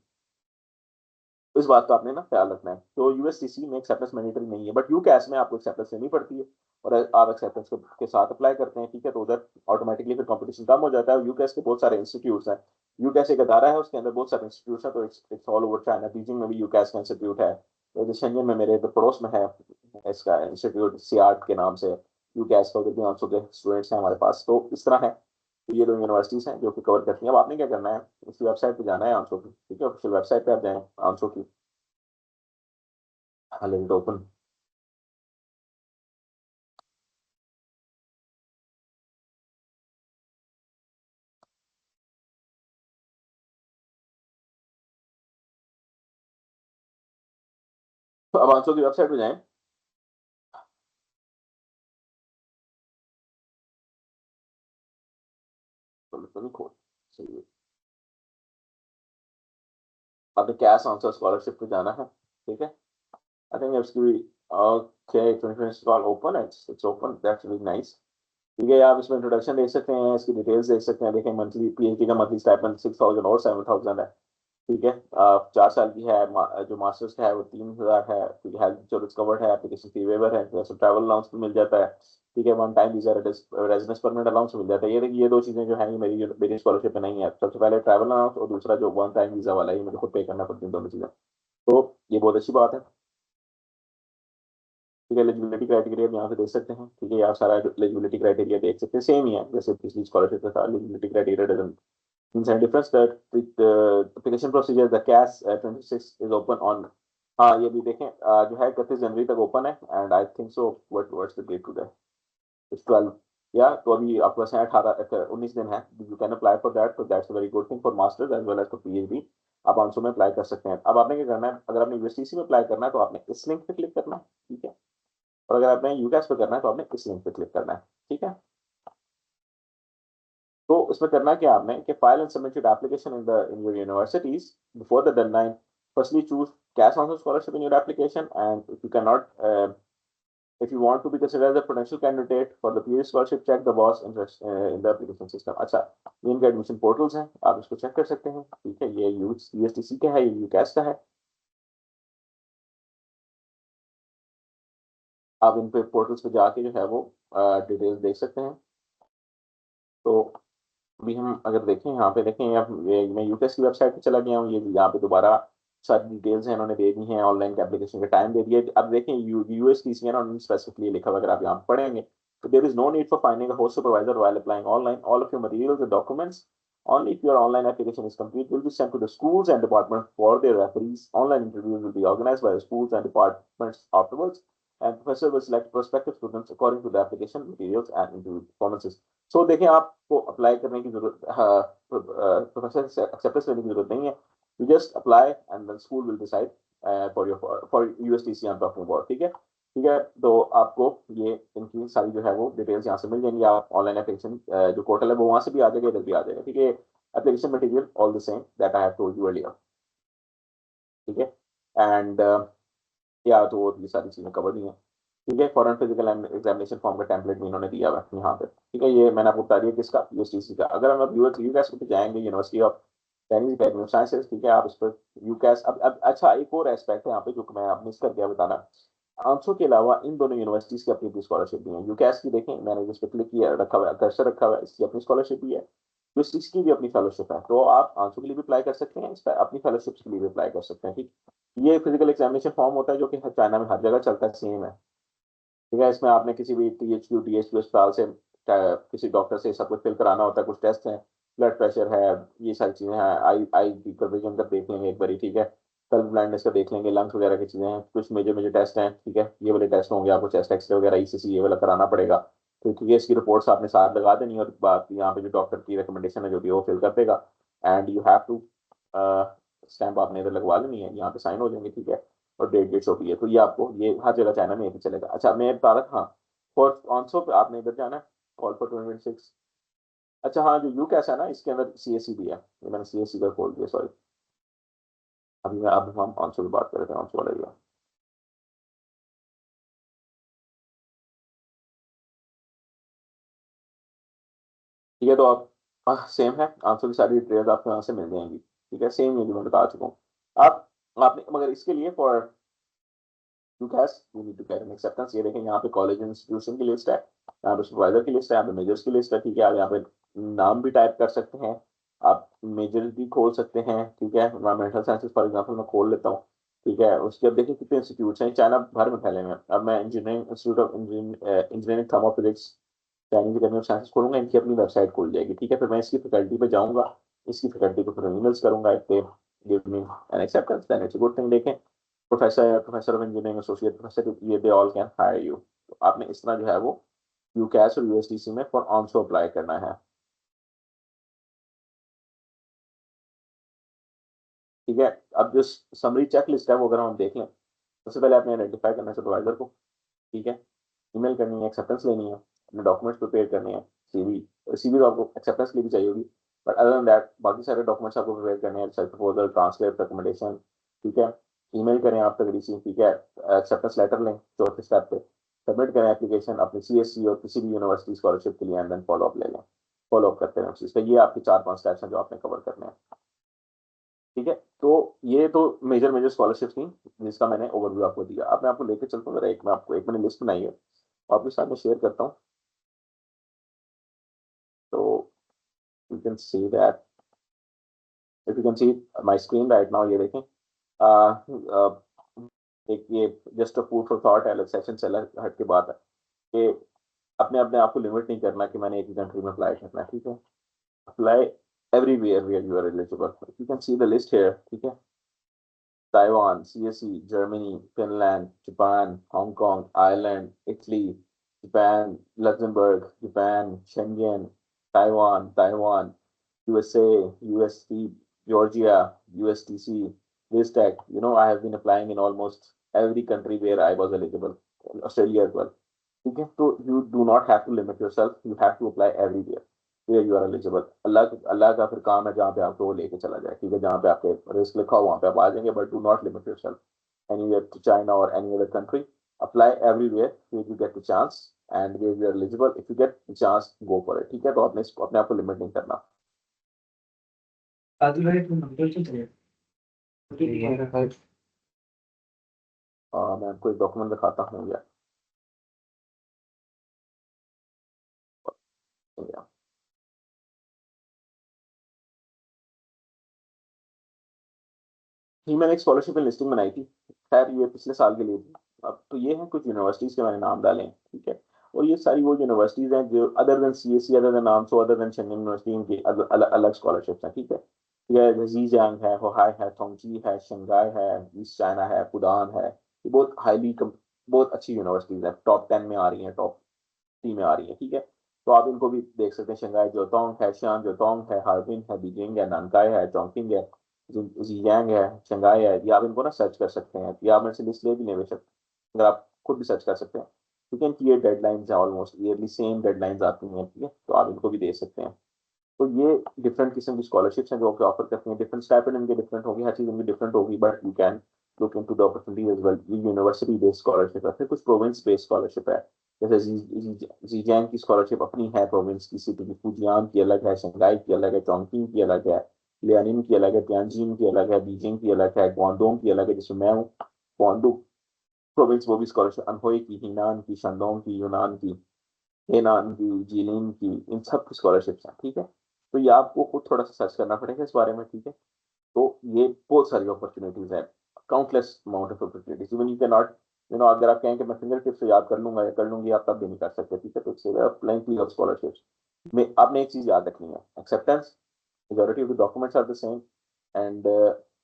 इस बात का आपने ना ख्याल रखना है। तो यूएसटीसी में एक्सेप्टेंस मैंडेटरी नहीं है, बट यूकैस में आपको एक्सेप्टेंस लेनी पड़ती है, और आप एक्सेप्टेंस के साथ अप्लाई करते हैं, ठीक है, तो उधर ऑटोमेटिकली फिर कंपटीशन कम हो जाता है। यूकैस के बहुत सारे इंस्टीट्यूट्स हैं, यूकैस एक अदारा है, उसके अंदर बहुत सारे इंस्टीट्यूट्स हैं, तो it's all over China. Beijing में भी यूकैस का इंस्टीट्यूट है, तो शेंजन में मेरे पड़ोस में है इसका इंस्टीट्यूट सियाट के नाम से, यूकैस का, उधर भी 500 के स्टूडेंट्स हैं हमारे पास। तो इस तरह है। तो ये दो यूनिवर्सिटीज हैं जो कि कवर करती हैं। अब आपने क्या करना है, इस वेबसाइट पे जाना है आंसू की, ठीक है, ऑफिशियल वेबसाइट पे आप जाएं आंसू की, हाँ लेट इट ओपन। तो अब आंसू की वेबसाइट पे जाएं। तो नहीं खोल, सही है। आपने कैश आंसर स्कॉलरशिप पे जाना है, ठीक है। आई थिंक इसकी ओके 2020 कॉल ओपन है, it's open, that's really nice. ठीक है, आप इसमें इंट्रोडक्शन देख सकते हैं, इसकी डिटेल्स देख सकते हैं। देखें मंथली पीएचडी का मंथली स्टाइपेंड 6000 और 7000 है, ठीक है। 4 साल की है, जो मास्टर्स का है वो 3000 है, ठीक है। हेल्थ इंश्योरेंस कवर्ड है, एप्लीकेशन फी वेवर है, जैसे ट्रैवल अलाउंस भी मिल जाता है, ठीक है। One time visa residence permanent allowance मिल जाता है। ये दो चीजें जो है मेरी स्कॉलरशिप में नहीं है। सबसे पहले ट्रैवल अलाउंस, और दूसरा जो वन टाइम वीजा वाला है, ये मुझे खुद पे करना पड़ती है, दोनों चीजें। तो ये बहुत अच्छी बात है, ठीक है। एलिजिबिलिटी क्राइटेरिया भी यहाँ पे देख सकते हैं, ठीक है। आप सारा एलिजिबिलिटी क्राइटेरिया देख सकते हैं, सेम ही है जैसे पिछली स्कॉलरशिप का था। Eligibility criteria means any difference that the application procedure the CAS 26 is open on, हाँ ये भी देखें, जो है 31 जनवरी तक ओपन है, and I think so what's the date today, it's 12, या तो अभी आपके पास है 19 दिन है, you can apply for that, तो that's a very good thing for masters as well as for PhD. आप आंसू में अप्लाई कर सकते हैं। अब आपने क्या करना है, अगर आपने यूएसटीसी में अप्लाई करना है तो आपने इस लिंक पे क्लिक करना है, ठीक है, और अगर आपने यूकैस पे करना है तो आपने इस लिंक पे क्लिक करना है, ठीक है। तो इसमें करना क्या आपने कि file and submit your application in your universities before the deadline. Firstly choose cash answer scholarship in your application, and if you can not, if you want to be considered as a potential candidate for the PhD scholarship, check the boss interest in the application system। अच्छा, ये इनके एडमिशन पोर्टल्स हैं, आप इसको चेक कर सकते हैं, ठीक है। ये यूएसटीसी का है, ये यूकैस का है। आप इन पे पोर्टल्स पे जाके जो है वो डिटेल्स देख सकते हैं। तो अभी हम अगर देखें, यहाँ पे देखें, मैं यूकेस की वेबसाइट पे चला गया हूँ, ये यहाँ पे दोबारा सारी डिटेल्स हैं इन्होंने दे दी हैं, ऑनलाइन के एप्लीकेशन का टाइम दे दिया। अब देखें यूएसटीसी है ना, उन्होंने स्पेसिफिकली लिखा हुआ, अगर आप यहाँ पढ़ेंगे तो there is no need for finding a host supervisor while applying online, all of your materials and documents only if your online application is complete will be sent to the schools and departments for their referees. Online interviews will be organized by the schools and departments afterwards, and professor will select prospective students according to the application materials and interview performances। सो देखें, आपको अप्लाई करने की जरूरत, प्रोफेसर से एक्सेप्टेंस लेने की जरूरत नहीं है। You just apply and then school will decide for USTC I am talking about, ठीक है, ठीक है। तो आपको ये इनकी सारी जो है वो डिटेल्स यहाँ से मिल जाएंगी। आप ऑनलाइन एप्लीकेशन जो पोर्टल है वो वहाँ से भी आ जाएगा, इधर भी आ जाएगा, ठीक है। Application material all the same that I have told you earlier, ठीक है। एंड या तो ये सारी चीजें कवर दी हैं, ठीक है। फॉरेन फिजिकल एग्जामिनेशन फॉर्म का टेम्पलेट भी इन्होंने दिया हुआ है यहाँ पे, ठीक है। ये मैंने आपको बता दिया किसका, यूएसटीसी का। अगर हम अब यूकैस पे जाएंगे, university of Chinese academy of sciences, ठीक है, आप इस पर यूकैस, अब अच्छा एक और एस्पेक्ट है यहाँ पे जो मैं आप मिस कर गया बताना। आंसू के अलावा इन दोनों यूनिवर्सिटीज की अपनी अपनी स्कॉलरशिप भी है। यूकैस की देखें, मैंने जिस पर क्लिक किया रखा हुआ है, कर्सर रखा हुआ है, इसकी अपनी स्कॉलरशिप भी है। यूएसटीसी की भी अपनी फेलोशिप है, तो आप आंसू के लिए भी अप्लाई कर सकते हैं, इस पर अपनी फेलोशिप के लिए भी अप्लाई कर सकते हैं, ठीक। ये फिजिकल एग्जामिनेशन फॉर्म होता है जो कि चाइना में हर जगह चलता है, सेम है, ठीक है। इसमें आपने किसी भी टीएचक्यू डीएचक्यू अस्पताल से किसी डॉक्टर से सब कुछ फिल कराना होता है, कुछ टेस्ट हैं, ब्लड प्रेशर है, ये सारी चीजें हैं, आई आई की प्रोविजन का देख लेंगे एक बारी, ठीक है। कलर ब्लाइंडनेस का देख लेंगे, लंग्स वगैरह की चीज़ें हैं, कुछ मेजर मेजर टेस्ट हैं, ठीक है, ये वाले टेस्ट होंगे, आपको चेस्ट एक्सरे वगैरह ईसीसी ये वाला कराना पड़ेगा। तो क्योंकि इसकी रिपोर्ट्स आपने साथ लगा देनी है और बात यहाँ पे जो डॉक्टर की रिकमेंडेशन है जो भी वो फिल कर देगा, and you have to stamp आपने इधर लगवा लेनी है, यहाँ पे साइन हो जाएंगे, ठीक है, और डेट डेट होती है। तो ये आपको ये हर जगह चाइना में यही चलेगा। अच्छा मैं बता रहा हाँ, फॉर ऑनसो पे आपने इधर जाना है, कॉल फॉर 2026। अच्छा हाँ, जो यू कैसा है ना, इसके अंदर सीएससी भी है, ये मैंने सीएससी का खोल दिया, सॉरी। अभी हम ऑनसो की बात कर रहे थे, ऑनसो वाला एरिया। ठीक है, तो आप सेम है, आंसर की सारी डिटेल्स आपको यहाँ से मिल जाएंगी, ठीक है, सेम ये जो मैं बता चुका हूँ। आप आपने मगर इसके लिए for you case you need to get an acceptance. ये देखें यहाँ पे कॉलेज इंस्टीट्यूशन की लिस्ट है, यहाँ पे सुपरवाइजर की लिस्ट है, यहाँ पे मेजर्स की लिस्ट है, ठीक है। आप यहाँ पे नाम भी टाइप कर सकते हैं, आप मेजर भी खोल सकते हैं, ठीक है। एनवायरमेंटल साइंसेज फॉर एग्जाम्पल मैं खोल लेता हूँ, ठीक है। उसके अब देखिए कितने इंस्टीट्यूट हैं, चाइना भर में फैले हुए हैं। अब मैं engineering institute of engineering thermophysics Chinese academy of science खोलूंगा, इनकी अपनी वेबसाइट खुल जाएगी, ठीक है। फिर मैं इसकी फैकल्टी पे जाऊंगा, इसकी फैकल्टी को फिर ईमेल्स करूंगा, if they give me an acceptance then it's a good thing. देखें professor of engineering, associate professor, ये they all can hire you. तो आपने इस तरह जो है वो यूकैस और यूएसटीसी में फॉर ऑनसो अप्लाई करना है, ठीक है। अब जो समरी चेक लिस्ट है वो अगर हम देख लें, सबसे पहले आपने आइडेंटिफाई करना है सुपरवाइजर को, ठीक है। ईमेल करनी है, एक्सेप्टेंस लेनी है, अपने डॉक्यूमेंट्स प्रिपेयर करने हैं, सीवी, सीवी तो आपको एक्सेप्टेंस के लिए भी चाहिए होगी, बट अदर देन दैट बाकी सारे डॉक्यूमेंट्स आपको प्रिपेयर करने हैं, सेल्फ प्रपोजल, ट्रांसलेट, रिकमेंडेशन, ठीक है। ईमेल करें आप तक रिसीव, ठीक है। एक्सेप्टेंस लेटर लें चौथे स्टेप पे, सबमिट करें एप्लीकेशन अपनी सीएससी और किसी भी यूनिवर्सिटी स्कॉलरशिप के लिए, एंड देन फॉलो अप ले लें, फॉलो अप करते हैं उस चीज़ का। ये आपके 4-5 स्टेप्स हैं जो आपने कवर करने हैं, ठीक है। तो ये तो मेजर मेजर स्कॉलरशिप थी जिसका मैंने ओवरव्यू आपको दिया। अब मैं आपको लेके चलता हूँ, एक मैं आपको एक मैंने लिस्ट बनाई है आपके साथ में शेयर करता हूँ। तो you can see that, if you can see my screen right now, ये देखें। एक ये just a food for thought है, अलग सेशन से अलग हट के बात है कि अपने अपने आप को लिमिट नहीं करना कि मैंने एक ही कंट्री में अप्लाई करना है, ठीक है। Apply everywhere where you are eligible, you can see the list here, ठीक है। Taiwan, CSE, Germany, Finland, Japan, Hong Kong, Ireland, Italy, Japan, Luxembourg, Japan, Schengen, Taiwan, USA, UST, Georgia, USTC, BizTech. You know, I have been applying in almost every country where I was eligible, Australia as well. Okay, so you do not have to limit yourself. You have to apply everywhere where you are eligible. अल्लाह का फिर काम है जहाँ पे आपको वो लेके चला जाए, ठीक है। जहाँ पे आपके रिस्क लिखा हो वहाँ पे आप आ जाएंगे, but do not limit yourself anywhere to China or any other country. Apply everywhere where you get the chance and where you are eligible. If you get the chance, go for it, ठीक है। तो आपने इसको अपने आप को लिमिट नहीं करना। मैं आपको एक डॉक्यूमेंट दिखाता हूँ या ये मैंने एक स्कॉलरशिप की लिस्टिंग बनाई थी, खैर ये पिछले साल के लिए थी। अब तो ये है कुछ यूनिवर्सिटीज के मैंने नाम डाले हैं, ठीक है। और ये सारी वो यूनिवर्सिटीज हैं जो other than CSC, other than नामसो, अदर देन शेंगेन यूनिवर्सिटी, इनकी अलग अलग स्कॉलरशिप्स हैं, ठीक है। ये जीजियांग है, होहाई है, थोंगची है, शंघाई है, ईस्ट चाइना है, फुडान है, ये बहुत बहुत अच्छी यूनिवर्सिटीज हैं, टॉप 10 में आ रही हैं, टॉप 3 में आ रही हैं, ठीक है। तो आप इनको भी देख सकते हैं, शंघाई जोतोंग है, शियान जोतोंग है, हार्बिन है, बीजिंग है, नानकाई है, चोंगकिंग है, जीयांग है, शंघाई है। ये आप इनको ना सर्च कर सकते हैं, या आप मेरे से लिस्ट ले भी नहीं बेशक, अगर आप खुद भी सर्च कर सकते हैं, ठीक है। कि ये डेडलाइंस है, ऑलमोस्ट ईयरली सेम डेडलाइंस आती हैं, ठीक है। तो आप इनको भी दे सकते हैं। तो ये डिफरेंट किस्म की स्कॉलरशिप्स हैं जो आपको ऑफर करती हैं, डिफरेंट स्टाइपेंड इनके डिफरेंट होगी, हर चीज़ इनकी डिफरेंट होगी, but you can look into the opportunities as well. ये यूनिवर्सिटी बेस्ड स्कॉलरशिप है, फिर कुछ प्रोविंस बेस्ड स्कॉलरशिप है, जैसे जीजैंग की स्कॉलरशिप अपनी है प्रोविंस की, सिटी की, फुजियान की अलग है, शंघाई की अलग है, चोंगकिंग की अलग है, लियानिन की अलग है, तियानजिन की अलग है, बीजिंग की अलग है, ग्वांगडोंग की अलग है जिसमें मैं हूँ, ग्वांगडू प्रोविंस वो भी स्कॉलरशिप, अनहोई की, हिनान की, शंदोंग की, यूनान की, हेनान की, जीलिन की, इन सब की स्कॉलरशिप्स हैं, ठीक है। तो ये आपको खुद थोड़ा सा सर्च करना पड़ेगा इस बारे में, ठीक है। तो ये बहुत सारी अपॉर्चुनिटीज है, countless amount of opportunities, even you can not, अगर आप कहें कि मैं फिंगर टिप से याद कर लूंगा या कर लूंगी, आप तब भी नहीं कर सकते, ठीक है। तो इट्स प्लेंटी ऑफ स्कॉलरशिप्स में आपने एक चीज याद रखनी है, acceptance, majority of the documents are the same, and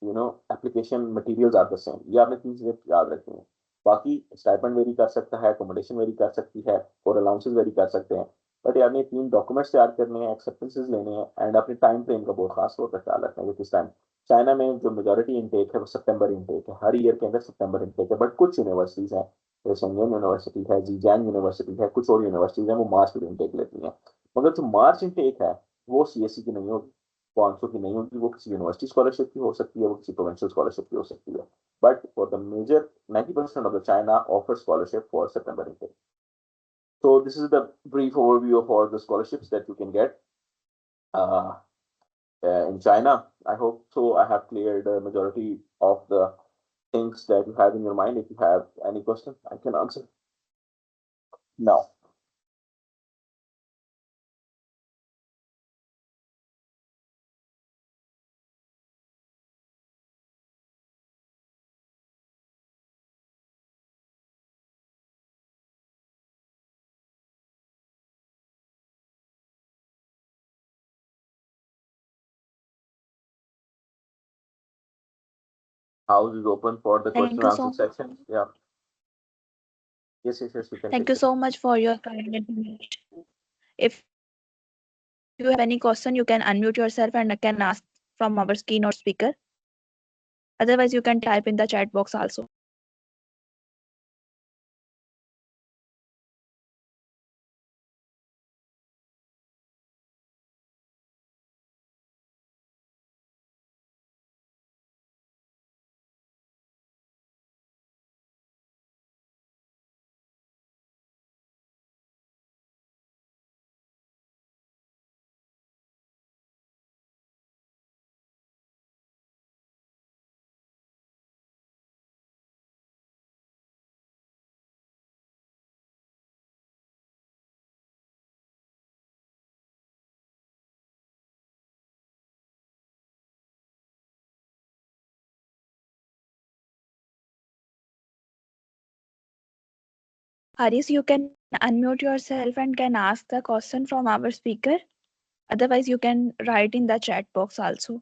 application materials are the same. ये आपने 3 चीजें याद रखनी है। बाकी स्टाइपेंड वेरी कर सकता है, अकोमोडेशन वेरी कर सकती है और अलाउंसेस वेरी कर सकते हैं, बट आपने 3 डॉक्यूमेंट्स तैयार करने हैं, एक्सेप्टेंसेस लेने हैं एंड अपने टाइम फ्रेम का बहुत खास तौर पर ख्याल रखना है कि किस टाइम। चाइना में जो मेजोरिटी इनटेक है वो सितंबर इनटेक है, हर ईयर के अंदर सितंबर इनटेक है, बट कुछ यूनिवर्सिटीज हैं, जैसे शेंगेन यूनिवर्सिटी है, जीजान यूनिवर्सिटी है, कुछ और यूनिवर्सिटीज हैं वो मार्च में इनटेक लेती हैं। मगर जो मार्च इनटेक है वो सीएससी की नहीं होगी, 500 की नहीं होगी, वो किसी यूनिवर्सिटी स्कॉलरशिप की हो सकती है, वो किसी प्रोविंशियल स्कॉलरशिप की हो सकती है, but for the major 90% of the China offers scholarship for September intake. So this is the brief overview of all the scholarships that you can get uh, in China. I hope so. I have cleared the majority of the things that you have in your mind. If you have any question, I can answer now. House is open for the Thank question you and answer so section. Yeah. Yes, yes, yes. You can Thank take you it. so much for your kind information. If you have any question, you can unmute yourself and can ask from our keynote speaker. Otherwise, you can type in the chat box also. Haris, you can unmute yourself and can ask the question from our speaker. Otherwise, you can write in the chat box also.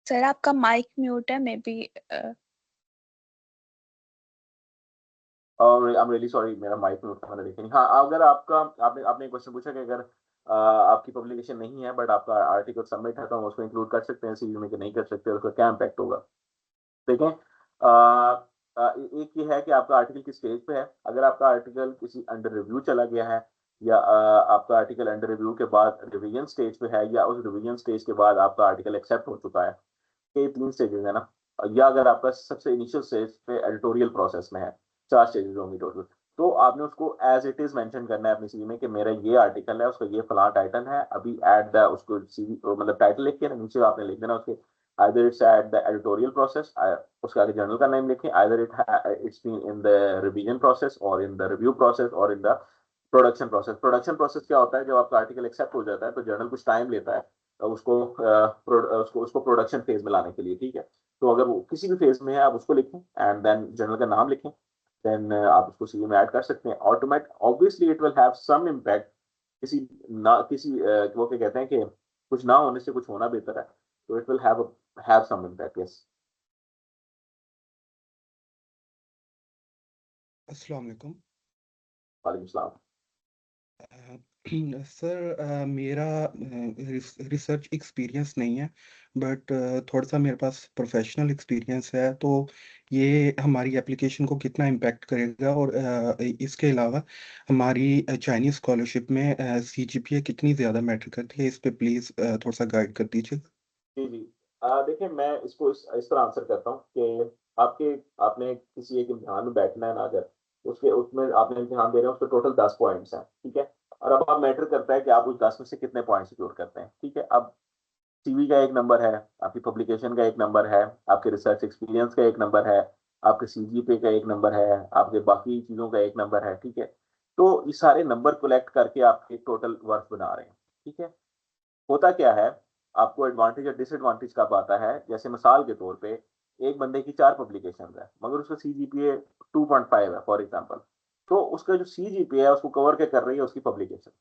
Sir आपका माइक म्यूट है, मे बी और I'm really sorry, मेरा माइक म्यूट था, मैंने देखा नहीं। हाँ, अगर आपका आपने आपने एक क्वेश्चन पूछा कि अगर आपकी पब्लिकेशन नहीं है बट आपका आर्टिकल सबमिट है तो हम उसको इंक्लूड कर सकते हैं सीवी में कि नहीं कर सकते, उसका क्या इम्पैक्ट होगा। देखें, एक ये है कि आपका आर्टिकल किस स्टेज पे है। अगर आपका आर्टिकल किसी अंडर रिव्यू चला गया है या आपका आर्टिकल अंडर रिव्यू के बाद रिवीजन स्टेज पे है या उस रिवीजन स्टेज के बाद आपका आर्टिकल एक्सेप्ट हो चुका है, ये 3 स्टेजेस है ना, या अगर आपका सबसे इनिशियल स्टेज पे एडिटोरियल प्रोसेस में है, 4 स्टेजेस होंगी टोटल, तो आपने उसको एज इट इज मेंशन करना है अपनी सीवी में कि मेरा ये आर्टिकल है, उसका ये फलां टाइटल है, अभी ऐड द उसको सीवी मतलब टाइटल लिख के नीचे आपने लिख देना उसके either it's at the editorial process, उसके आगे जर्नल का नेम लिखें, either it's been in the revision process or in the review process or in the production process. Production process क्या होता है, जब आपका आर्टिकल एक्सेप्ट हो जाता है तो जर्नल कुछ टाइम लेता है उसको प्रोडक्शन फेज में लाने के लिए, ठीक है। तो अगर वो किसी भी फेज में है आप उसको लिखें एंड देन जर्नल का नाम लिखें देन आप उसको सीवी में ऐड कर सकते हैं। Obviously it will have some impact, किसी वो क्या कहते हैं कि कुछ ना होने से कुछ होना बेहतर है, तो it will have some impact. Yes. अस्सलाम वालेकुम। वालेकुम सलाम। सर मेरा रिसर्च एक्सपीरियंस नहीं है, बट थोड़ा सा मेरे पास प्रोफेशनल एक्सपीरियंस है। तो ये हमारी एप्लीकेशन को कितना इम्पैक्ट करेगा, और इसके अलावा हमारी चाइनीज स्कॉलरशिप में सीजीपीए कितनी ज़्यादा मैटर करती है, इस पे प्लीज़ थोड़ा सा गाइड कर दीजिए। जी जी। देखिए मैं इसको इस तरह आंसर करता हूँ कि आपने किसी एक इम्तिहान में बैठना है ना, अगर उसमें आपने इम्तिहान दे रहे हैं, उसके टोटल 10 पॉइंट्स हैं, ठीक है। और अब आप मैटर करता है कि आप उस 10 में से कितने पॉइंट सिक्योर करते हैं, ठीक है। अब सीवी का एक नंबर है, आपकी पब्लिकेशन का एक नंबर है, आपके रिसर्च एक्सपीरियंस का एक नंबर है, आपके सीजीपीए का एक नंबर है, आपके बाकी चीज़ों का एक नंबर है, ठीक है। तो ये सारे नंबर कलेक्ट करके आप एक टोटल वर्क बना रहे हैं, ठीक है। होता क्या है, आपको एडवांटेज और डिसएडवांटेज कब आता है, जैसे मिसाल के तौर पे एक बंदे की 4 पब्लिकेशन है मगर उसका सीजीपीए 2.5 है फॉर एग्जांपल, तो उसका जो सीजीपीए है उसको कवर क्या कर रही है, उसकी पब्लिकेशन,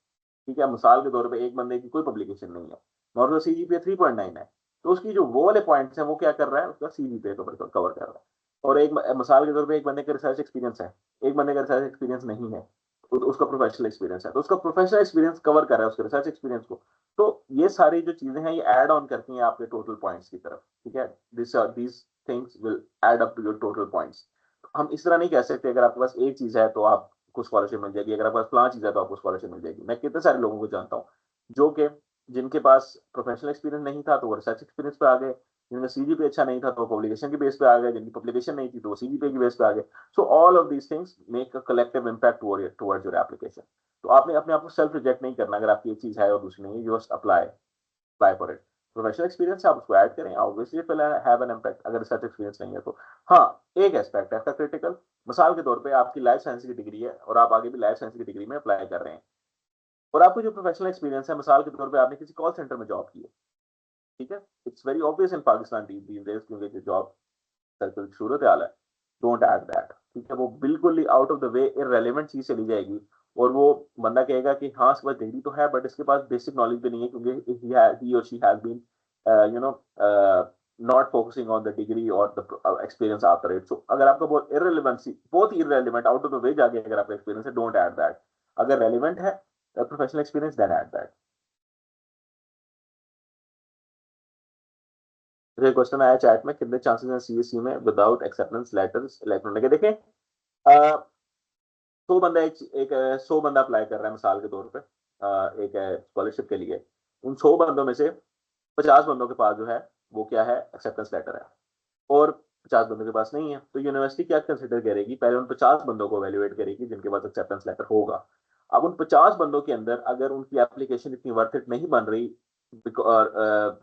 ठीक है। मिसाल के तौर पे एक बंदे की कोई पब्लिकेशन नहीं है और उसका सीजीपीए 3.9 है, तो उसकी जो वो वाले पॉइंट्स हैं वो क्या कर रहा है, उसका सीजीपीए कवर कर रहा है। और एक मिसाल के तौर पे एक बंदे का रिसर्च एक्सपीरियंस है, एक बंदे का रिसर्च एक्सपीरियंस नहीं है, तो उसका प्रोफेशनल एक्सपीरियंस है, तो उसका प्रोफेशनल एक्सपीरियंस कवर कर रहा है उसके रिसर्च एक्सपीरियंस को। तो ये सारी जो चीजें हैं ये ऐड ऑन करती हैं आपके टोटल पॉइंट्स की तरफ, ठीक है। This things will add up to your total points. हम इस तरह नहीं कह सकते अगर आपके पास एक चीज है तो आपको स्कॉलरशिप मिल जाएगी, अगर आपके पास फलां चीज है तो आपको स्कॉलरशिप मिल जाएगी। मैं कितने सारे लोगों को जानता हूँ जो कि जिनके पास प्रोफेशनल एक्सपीरियंस नहीं था तो वो रिसर्च एक्सपीरियंस पे आ गए, जिनका सीजीपी अच्छा नहीं था तो वो पब्लिकेशन की बेस पे आ गए, जिनकी पब्लिकेशन नहीं थी तो वो सीजीपी की बेस पे आ गए। So all of these things make a collective impact towards your application. तो आपने अपने आप को सेल्फ रिजेक्ट नहीं करना, अगर आपकी एक चीज है और दूसरी नहीं है, you just apply for it. Professional experience आप उसको ऐड करें, obviously it will have an impact. अगर रिसर्च एक्सपीरियंस नहीं है तो हाँ, एक एस्पेक्ट है इसका क्रिटिकल। मिसाल के तौर पे आपकी लाइफ साइंस की डिग्री है और आप आगे भी लाइफ साइंस की डिग्री में अप्लाई कर रहे हैं, और आपको जो प्रोफेशनल एक्सपीरियंस है, मिसाल के तौर पे आपने किसी कॉल सेंटर में जॉब की है, ठीक है। It's very obvious in Pakistan these days, क्योंकि जो जॉब सर्कल सूरत हाल है, डोंट ऐड दैट, ठीक है। वो बिल्कुल ही out of the way irrelevant चीज चली जाएगी, और वो बंदा कहेगा कि हाँ इसके पास डिग्री तो है बट इसके पास बेसिक नॉलेज भी नहीं है, क्योंकि ही और she has been you know not focusing on the degree और the experience after it. So अगर आपका बहुत ही irrelevant out of the way जाके अगर आपका एक्सपीरियंस है, डोंट ऐड दैट। अगर रेलिवेंट है professional experience, then add that. फिर क्वेश्चन आया चैट में, कितने चांसेस हैं सीएससी में विदाउट एक्सेप्टेंस लेटर्स इलेक्ट्रॉनिक के। देखें 100 बंदा अप्लाई कर रहा है मिसाल के तौर पे एक स्कॉलरशिप के लिए, उन 100 बंदों में से 50 बंदों के पास जो है वो क्या है, एक्सेप्टेंस लेटर है, और 50 बंदों के पास नहीं है। तो यूनिवर्सिटी क्या कंसिडर करेगी, पहले उन 50 बंदों को वैल्यूएट करेगी जिनके पास एक्सेप्टेंस लेटर होगा। अब उन 50 बंदों के अंदर अगर उनकी एप्लीकेशन इतनी वर्थ इट नहीं बन रही, और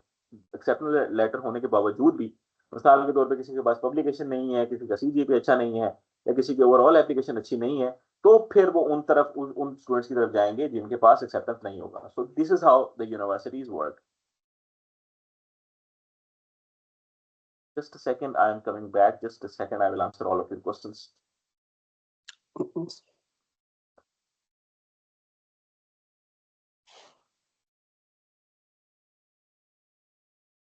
एक्सेप्टेंस लेटर होने के बावजूद भी, मिसाल के तौर पे किसी के पास पब्लिकेशन नहीं है, किसी का सीजीपी अच्छा नहीं है, या किसी की ओवरऑल एप्लीकेशन अच्छी नहीं है, तो फिर वो उन स्टूडेंट्स की तरफ जाएंगे जिनके पास एक्सेप्टेंस नहीं होगा। सो this is how the universities work. Just a second, I am coming back. Just a second, I will answer all of your questions.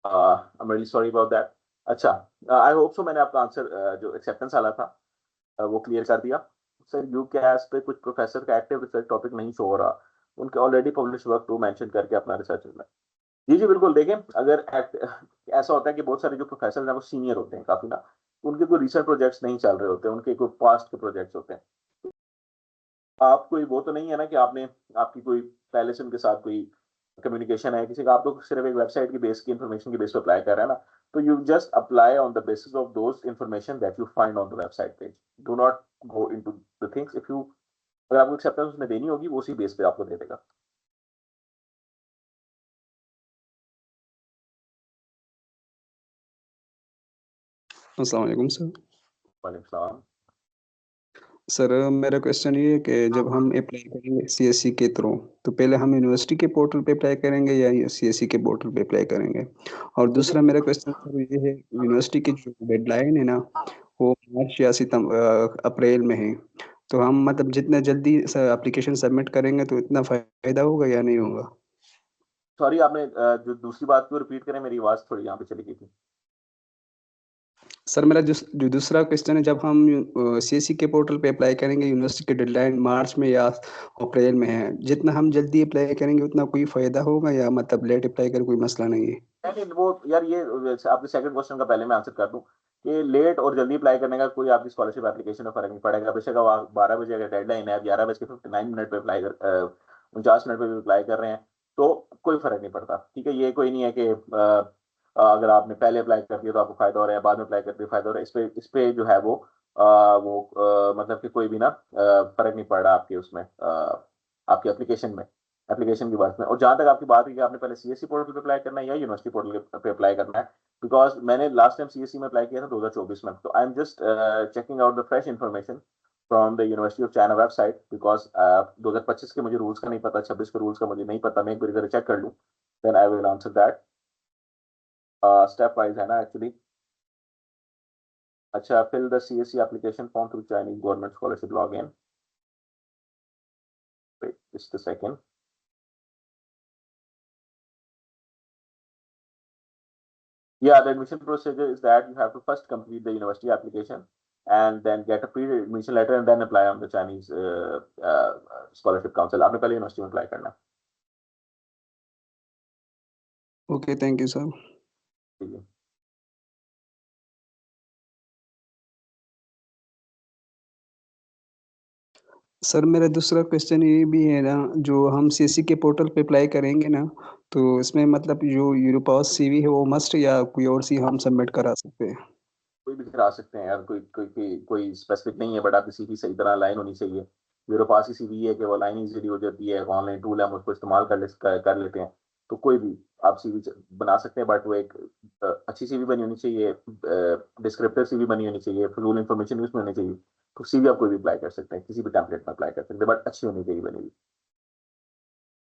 I'm really sorry about that. अच्छा, आई होप सो मैंने आपका आंसर जो एक्सेप्टेंस वाला था वो क्लियर कर दिया। सर यूकैस पे कुछ प्रोफेसर का एक्टिव रिसर्च टॉपिक नहीं शो हो रहा, उनके already publish work to mention करके अपना रिसर्च में। जी जी बिल्कुल, देखें अगर ऐसा होता है कि बहुत सारे जो प्रोफेसर हैं वो सीनियर होते हैं काफी ना, उनके कोई रिसर्च प्रोजेक्ट्स नहीं चल रहे होते, उनके कोई पास्ट के प्रोजेक्ट्स होते हैं। आप कोई वो तो नहीं है ना कि आपकी कोई पहले से उनके साथ कोई कम्युनिकेशन है किसी का, आप तो सिर्फ एक वेबसाइट की बेस की इंफॉर्मेशन की बेस पे अप्लाई कर रहे हैं ना, तो you just apply on the basis of those information that you find on the website page. Do not go into the things. If you अगर आपको एक्सेप्टेंस उसने देनी होगी वो उसी बेस पे आपको दे देगा। अस्सलाम वालेकुम सर। वालेकुम सलाम। सर मेरा क्वेश्चन ये है कि जब हम अप्लाई करेंगे सीएससी के थ्रू, तो पहले हम यूनिवर्सिटी के पोर्टल पे अप्लाई करेंगे या सीएससी के पोर्टल पे अप्लाई करेंगे? और दूसरा मेरा क्वेश्चन सर ये है, यूनिवर्सिटी की जो डेडलाइन है ना, वो मार्च या अप्रैल में है, तो हम मतलब जितना जल्दी एप्लीकेशन सबमिट करेंगे तो इतना फायदा होगा या नहीं होगा? सॉरी, आपने जो दूसरी बात को रिपीट करें, मेरी आवाज थोड़ी यहाँ पे चली गई थी। सर मेरा जो दूसरा क्वेश्चन है, जब हम सीएससी के पोर्टल पे अप्लाई करेंगे, यूनिवर्सिटी की डेडलाइन मार्च में या अप्रैल में है, जितना हम जल्दी अप्लाई करेंगे उतना कोई फायदा होगा या मतलब लेट अप्लाई कर कोई मसला नहीं है? नहीं, वो यार ये आपके सेकंड क्वेश्चन का पहले मैं आंसर कर दूं कि लेट और जल्दी अप्लाई करने का कोई आपकी स्कॉलरशिप एप्लीकेशन में फर्क नहीं पड़ेगा। बेशक आप 12 बजे अगर डेडलाइन है, 11:59 पे अप्लाई कर 49 मिनट पे भी अप्लाई कर रहे हैं तो कोई फर्क नहीं पड़ता। ठीक है, ये कोई नहीं है कि अगर आपने पहले अप्लाई कर दिया तो आपको फायदा हो रहा है, बाद में अप्लाई कर दिया फायदा हो रहा है। इस पे जो है वो मतलब कि कोई भी ना फर्क नहीं पड़ रहा आपके उसमें आपकी एप्लीकेशन की बात में। और जहां तक आपकी बात है कि आपने पहले सीएससी पोर्टल पे अप्लाई करना है या यूनिवर्सिटी पोर्टल पे अप्लाई करना है, बिकॉज मैंने लास्ट टाइम सीएससी में अप्लाई किया था 2024 में, तो I am just checking out the fresh information from the university of China website, because 2025 के मुझे रूल्स का नहीं पता, 26 के रूल्स का मुझे नहीं पता, मैं एक बार चेक कर लूँ, then I will answer that. Step wise है ना एक्चुअली। अच्छा, fill the CSC application form through Chinese government scholarship log in. Just a second. Yeah, the admission procedure is that you have to first complete the university application and then get a pre-admission letter and then apply on the Chinese scholarship council. आपने पहले यूनिवर्सिटी में अप्लाई करना है। Okay, thank you sir. ठीक है। सर मेरा दूसरा क्वेश्चन ये भी है ना, जो हम सीएससी के पोर्टल पे अप्लाई करेंगे ना, तो इसमें मतलब जो यूरोपास सीवी है वो मस्ट या कोई और सी हम सबमिट करा सकते हैं? कोई भी करा सकते हैं यार, कोई स्पेसिफिक नहीं है, बट आपकी सीवी सही तरह लाइन होनी चाहिए। मेरे पास ही सीवी है कि वो लाइन इजीली हो जाती है, ऑनलाइन टूल है, हम उसको इस्तेमाल कर लेते हैं। तो कोई भी आप सीवी बना सकते हैं, बट वो एक अच्छी सीवी बनी होनी चाहिए, डिस्क्रिप्टिव सीवी बनी होनी चाहिए, फजूल इन्फॉर्मेशन यूज में होनी चाहिए। तो सीवी आप कोई भी अप्लाई कर सकते हैं, किसी भी टेम्पलेट में अप्लाई कर सकते हैं, बट अच्छी होनी चाहिए बनी हुई।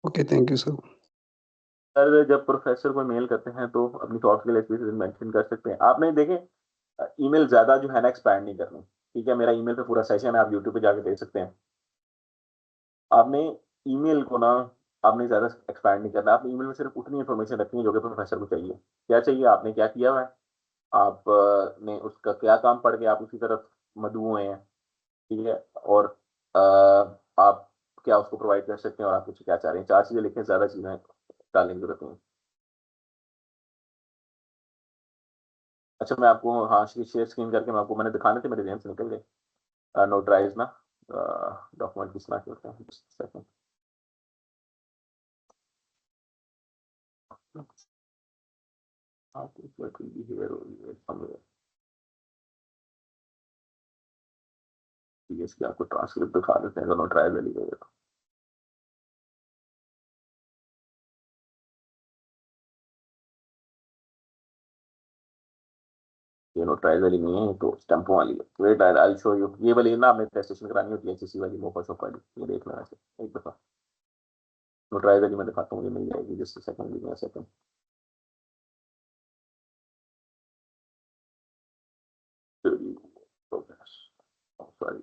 Okay, thank you sir. Sir जब प्रोफेसर को मेल करते हैं तो अपनी थॉट्स के लिए मेंशन कर सकते हैं। आपने देखें, ईमेल ज्यादा जो है ना एक्सपैंड नहीं करनी। ठीक है, मेरा ईमेल पे पूरा सेशन है, आप यूट्यूब पे जाके देख सकते हैं। आपने ईमेल को ना आपने ज्यादा एक्सपैंड नहीं करना। आपने ईमेल में सिर्फ उतनी इन्फॉर्मेशन रखनी है जो कि प्रोफेसर को चाहिए। क्या चाहिए, आपने क्या किया हुआ है, आपने उसका क्या काम पढ़ के आप उसी तरफ मदऊ हुए हैं। ठीक है, और आप क्या उसको प्रोवाइड कर सकते हैं और आप कुछ क्या चाह रहे हैं, 4 चीजें लिखें, ज्यादा चीजें डालने की जरूरत नहीं है। अच्छा, मैं आपको हाँ शेयर स्क्रीन करके मैं आपको मैंने दिखाने थे, मेरे ध्यान से निकल गए। नोटराइज ना डॉक्यूमेंट किस तरह के होते हैं, just a second. हाँ, तो it will be here or here somewhere. ठीक है, इसकी आपको ट्रांसक्रिप्ट दिखा देते हैं, अगर नोटराइज वाली है तो। ये नोटराइज वाली नहीं है, तो स्टैंपों वाली है। Wait, I show you. ये वाली ना आपने टेस्टेशन करानी होती है, एचएससी वाली, मोफा शॉप वाली, ये देख लेना से एक दफा। नोटराइज वाली मैं दिखाता हूँ, ये मिल जाएगी, just second second. Sorry,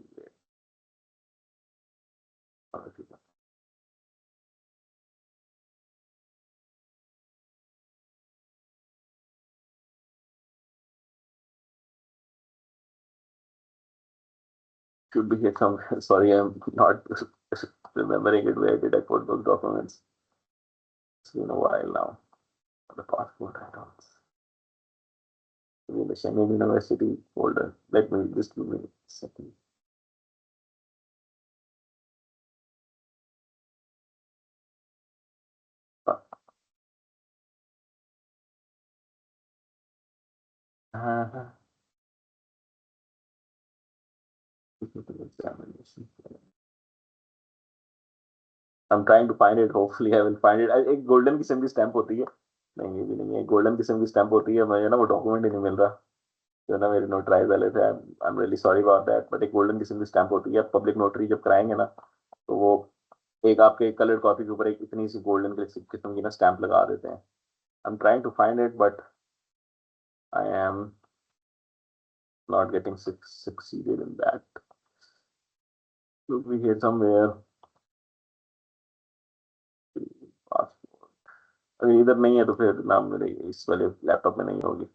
should be here somewhere. Sorry, I'm not remembering it. Where did I put those documents? It's been a while now. The passport items. In the Shemin University folder. Let me just give me a second. Examination. I'm trying to find it. Hopefully, I will find it. एक गोल्डन किस्म की स्टैंप होती है। नहीं, ये भी नहीं है। गोल्डन किस्म की स्टैंप होती है, मुझे ना वो डॉक्यूमेंट ही नहीं मिल रहा जो ना मेरे नोटराइज वाले थे। आई am really sorry about that, but एक गोल्डन किस्म की स्टैंप होती है। पब्लिक नोटरी जब कराएंगे ना, तो वो एक आपके कलर कॉपी के ऊपर एक इतनी सी गोल्डन किस्म की ना स्टैंप लगा देते हैं। I am trying to find it, but I am not getting succeeded in that. Look, we here somewhere. Passport. अगर इधर नहीं है तो फिर नाम मेरे इस वाले लैपटॉप में नहीं होगी.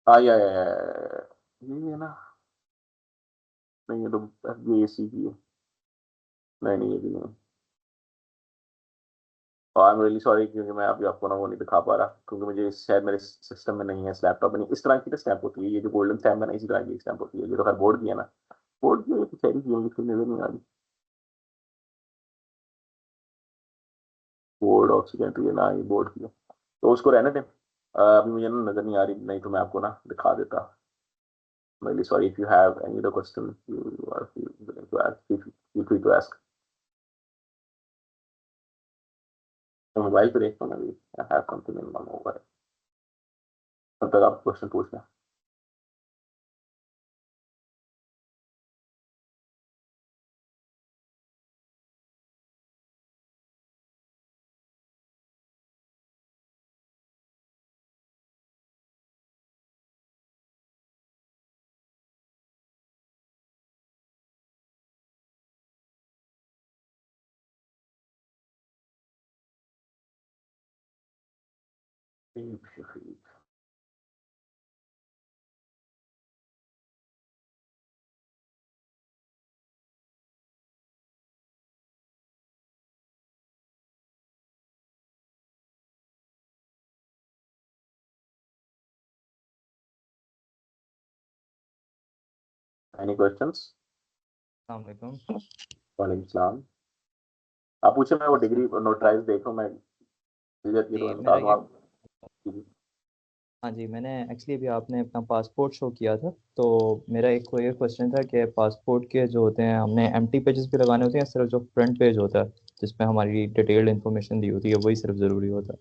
ये है ना. नहीं ये तो FBAC की है. नहीं ये भी नहीं. आई एम रियली सॉरी क्योंकि मैं अभी आपको ना वो नहीं दिखा पा रहा क्योंकि मुझे शायद मेरे सिस्टम में नहीं है, इस लैपटॉप में नहीं. इस तरह की स्टैम्प होती है, ये जो गोल्डन स्टैम्प है ना, इसी तरह की स्टैम्प होती है. ये तो खैर बोर्ड की है ना. बोर्ड की एक सारी चीज़ें मुझे नजर नहीं आ रही. बोर्ड ऑफ सेकेंडरी ना, ये बोर्ड की है तो उसको रहने दें. अभी मुझे ना नजर नहीं आ रही, नहीं तो मैं आपको ना दिखा देता. Really sorry. If you have any other question, you are willing to ask. Feel free to ask. तो मोबाइल पे देखता हूँ अभी. I have something in my mobile. तब तक आप क्वेश्चन पूछ लें. Any questions? अस्सलाम वालेकुम सलाम. आप पूछे, मैं वो डिग्री नोटराइज देख रहा हूँ. मैं ये तो मैं बता दूँ आप. हाँ जी, मैंने एक्चुअली अभी आपने अपना पासपोर्ट शो किया था तो मेरा एक कोई क्वेश्चन था कि पासपोर्ट के जो होते हैं हमने एम्प्टी पेजेस भी लगाने होते हैं या सिर्फ जो फ्रंट पेज होता है जिसमें हमारी डिटेल्ड इन्फॉर्मेशन दी होती है वही सिर्फ ज़रूरी होता है?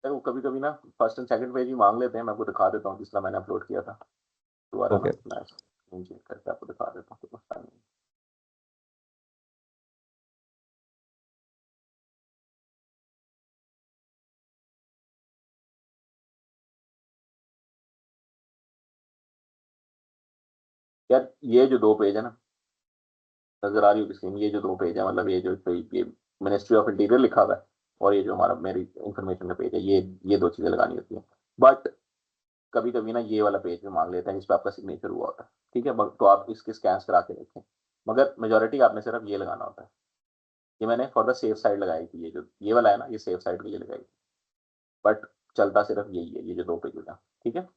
देखो कभी कभी ना फर्स्ट एंड सेकंड पेज ही मांग लेते हैं. मैं आपको दिखा देता हूँ जिस तरह मैंने अपलोड किया था. दोबारा ना ओके. मैं स्क्रीन चेक करके आपको दिखा देता हूँ. कुछ मसला नहीं. यार ये जो 2 पेज है ना, नजर आ रही होगी स्क्रीन. ये जो 2 पेज है, मतलब ये जो ये मिनिस्ट्री ऑफ इंटीरियर लिखा हुआ है और ये जो हमारा मेरी इंफॉर्मेशन का पेज है, ये 2 चीजें लगानी होती हैं. बट कभी कभी ना ये वाला पेज भी मांग लेते हैं जिस पे आपका सिग्नेचर हुआ होता है. ठीक है, तो आप इसके स्कैन करा के देखें. मगर मेजोरिटी आपने सिर्फ ये लगाना होता है. ये मैंने फॉर द सेफ साइड लगाई थी. ये जो ये वाला है ना, ये सेफ साइड के लिए लगाई थी. बट चलता सिर्फ यही है, ये जो 2 पेज है. ठीक है.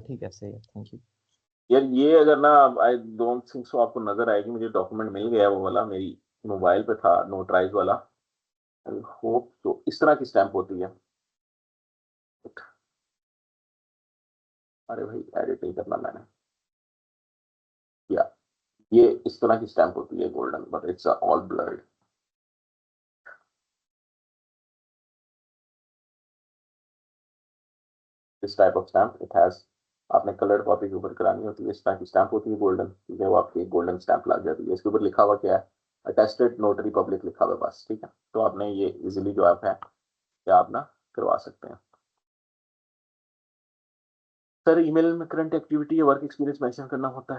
ठीक है, सही है, थैंक यू. यार ये अगर ना, आई डोंट थिंक सो आपको नजर आएगी. मुझे डॉक्यूमेंट मिल गया वो वाला, मेरी मोबाइल पे था नोटराइज वाला. आई होप तो इस तरह की स्टैंप होती है. अरे भाई एडिट नहीं करना मैंने. या ये इस तरह की स्टैंप होती है golden, but it's all blurred. This type of stamp it has. आपने कलर्ड कॉपी के ऊपर करानी होती है. इस तरह की स्टैंप होती है गोल्डन. ठीक है, वो आपकी एक गोल्डन स्टैंप लग जाती है. इसके ऊपर लिखा हुआ क्या है? अटेस्टेड नोटरी पब्लिक लिखा हुआ है बस. ठीक है, तो आपने ये इजीली जो आप है क्या आप ना करवा सकते हैं. सर ईमेल में करंट एक्टिविटी या वर्क एक्सपीरियंस मेंशन करना होता है.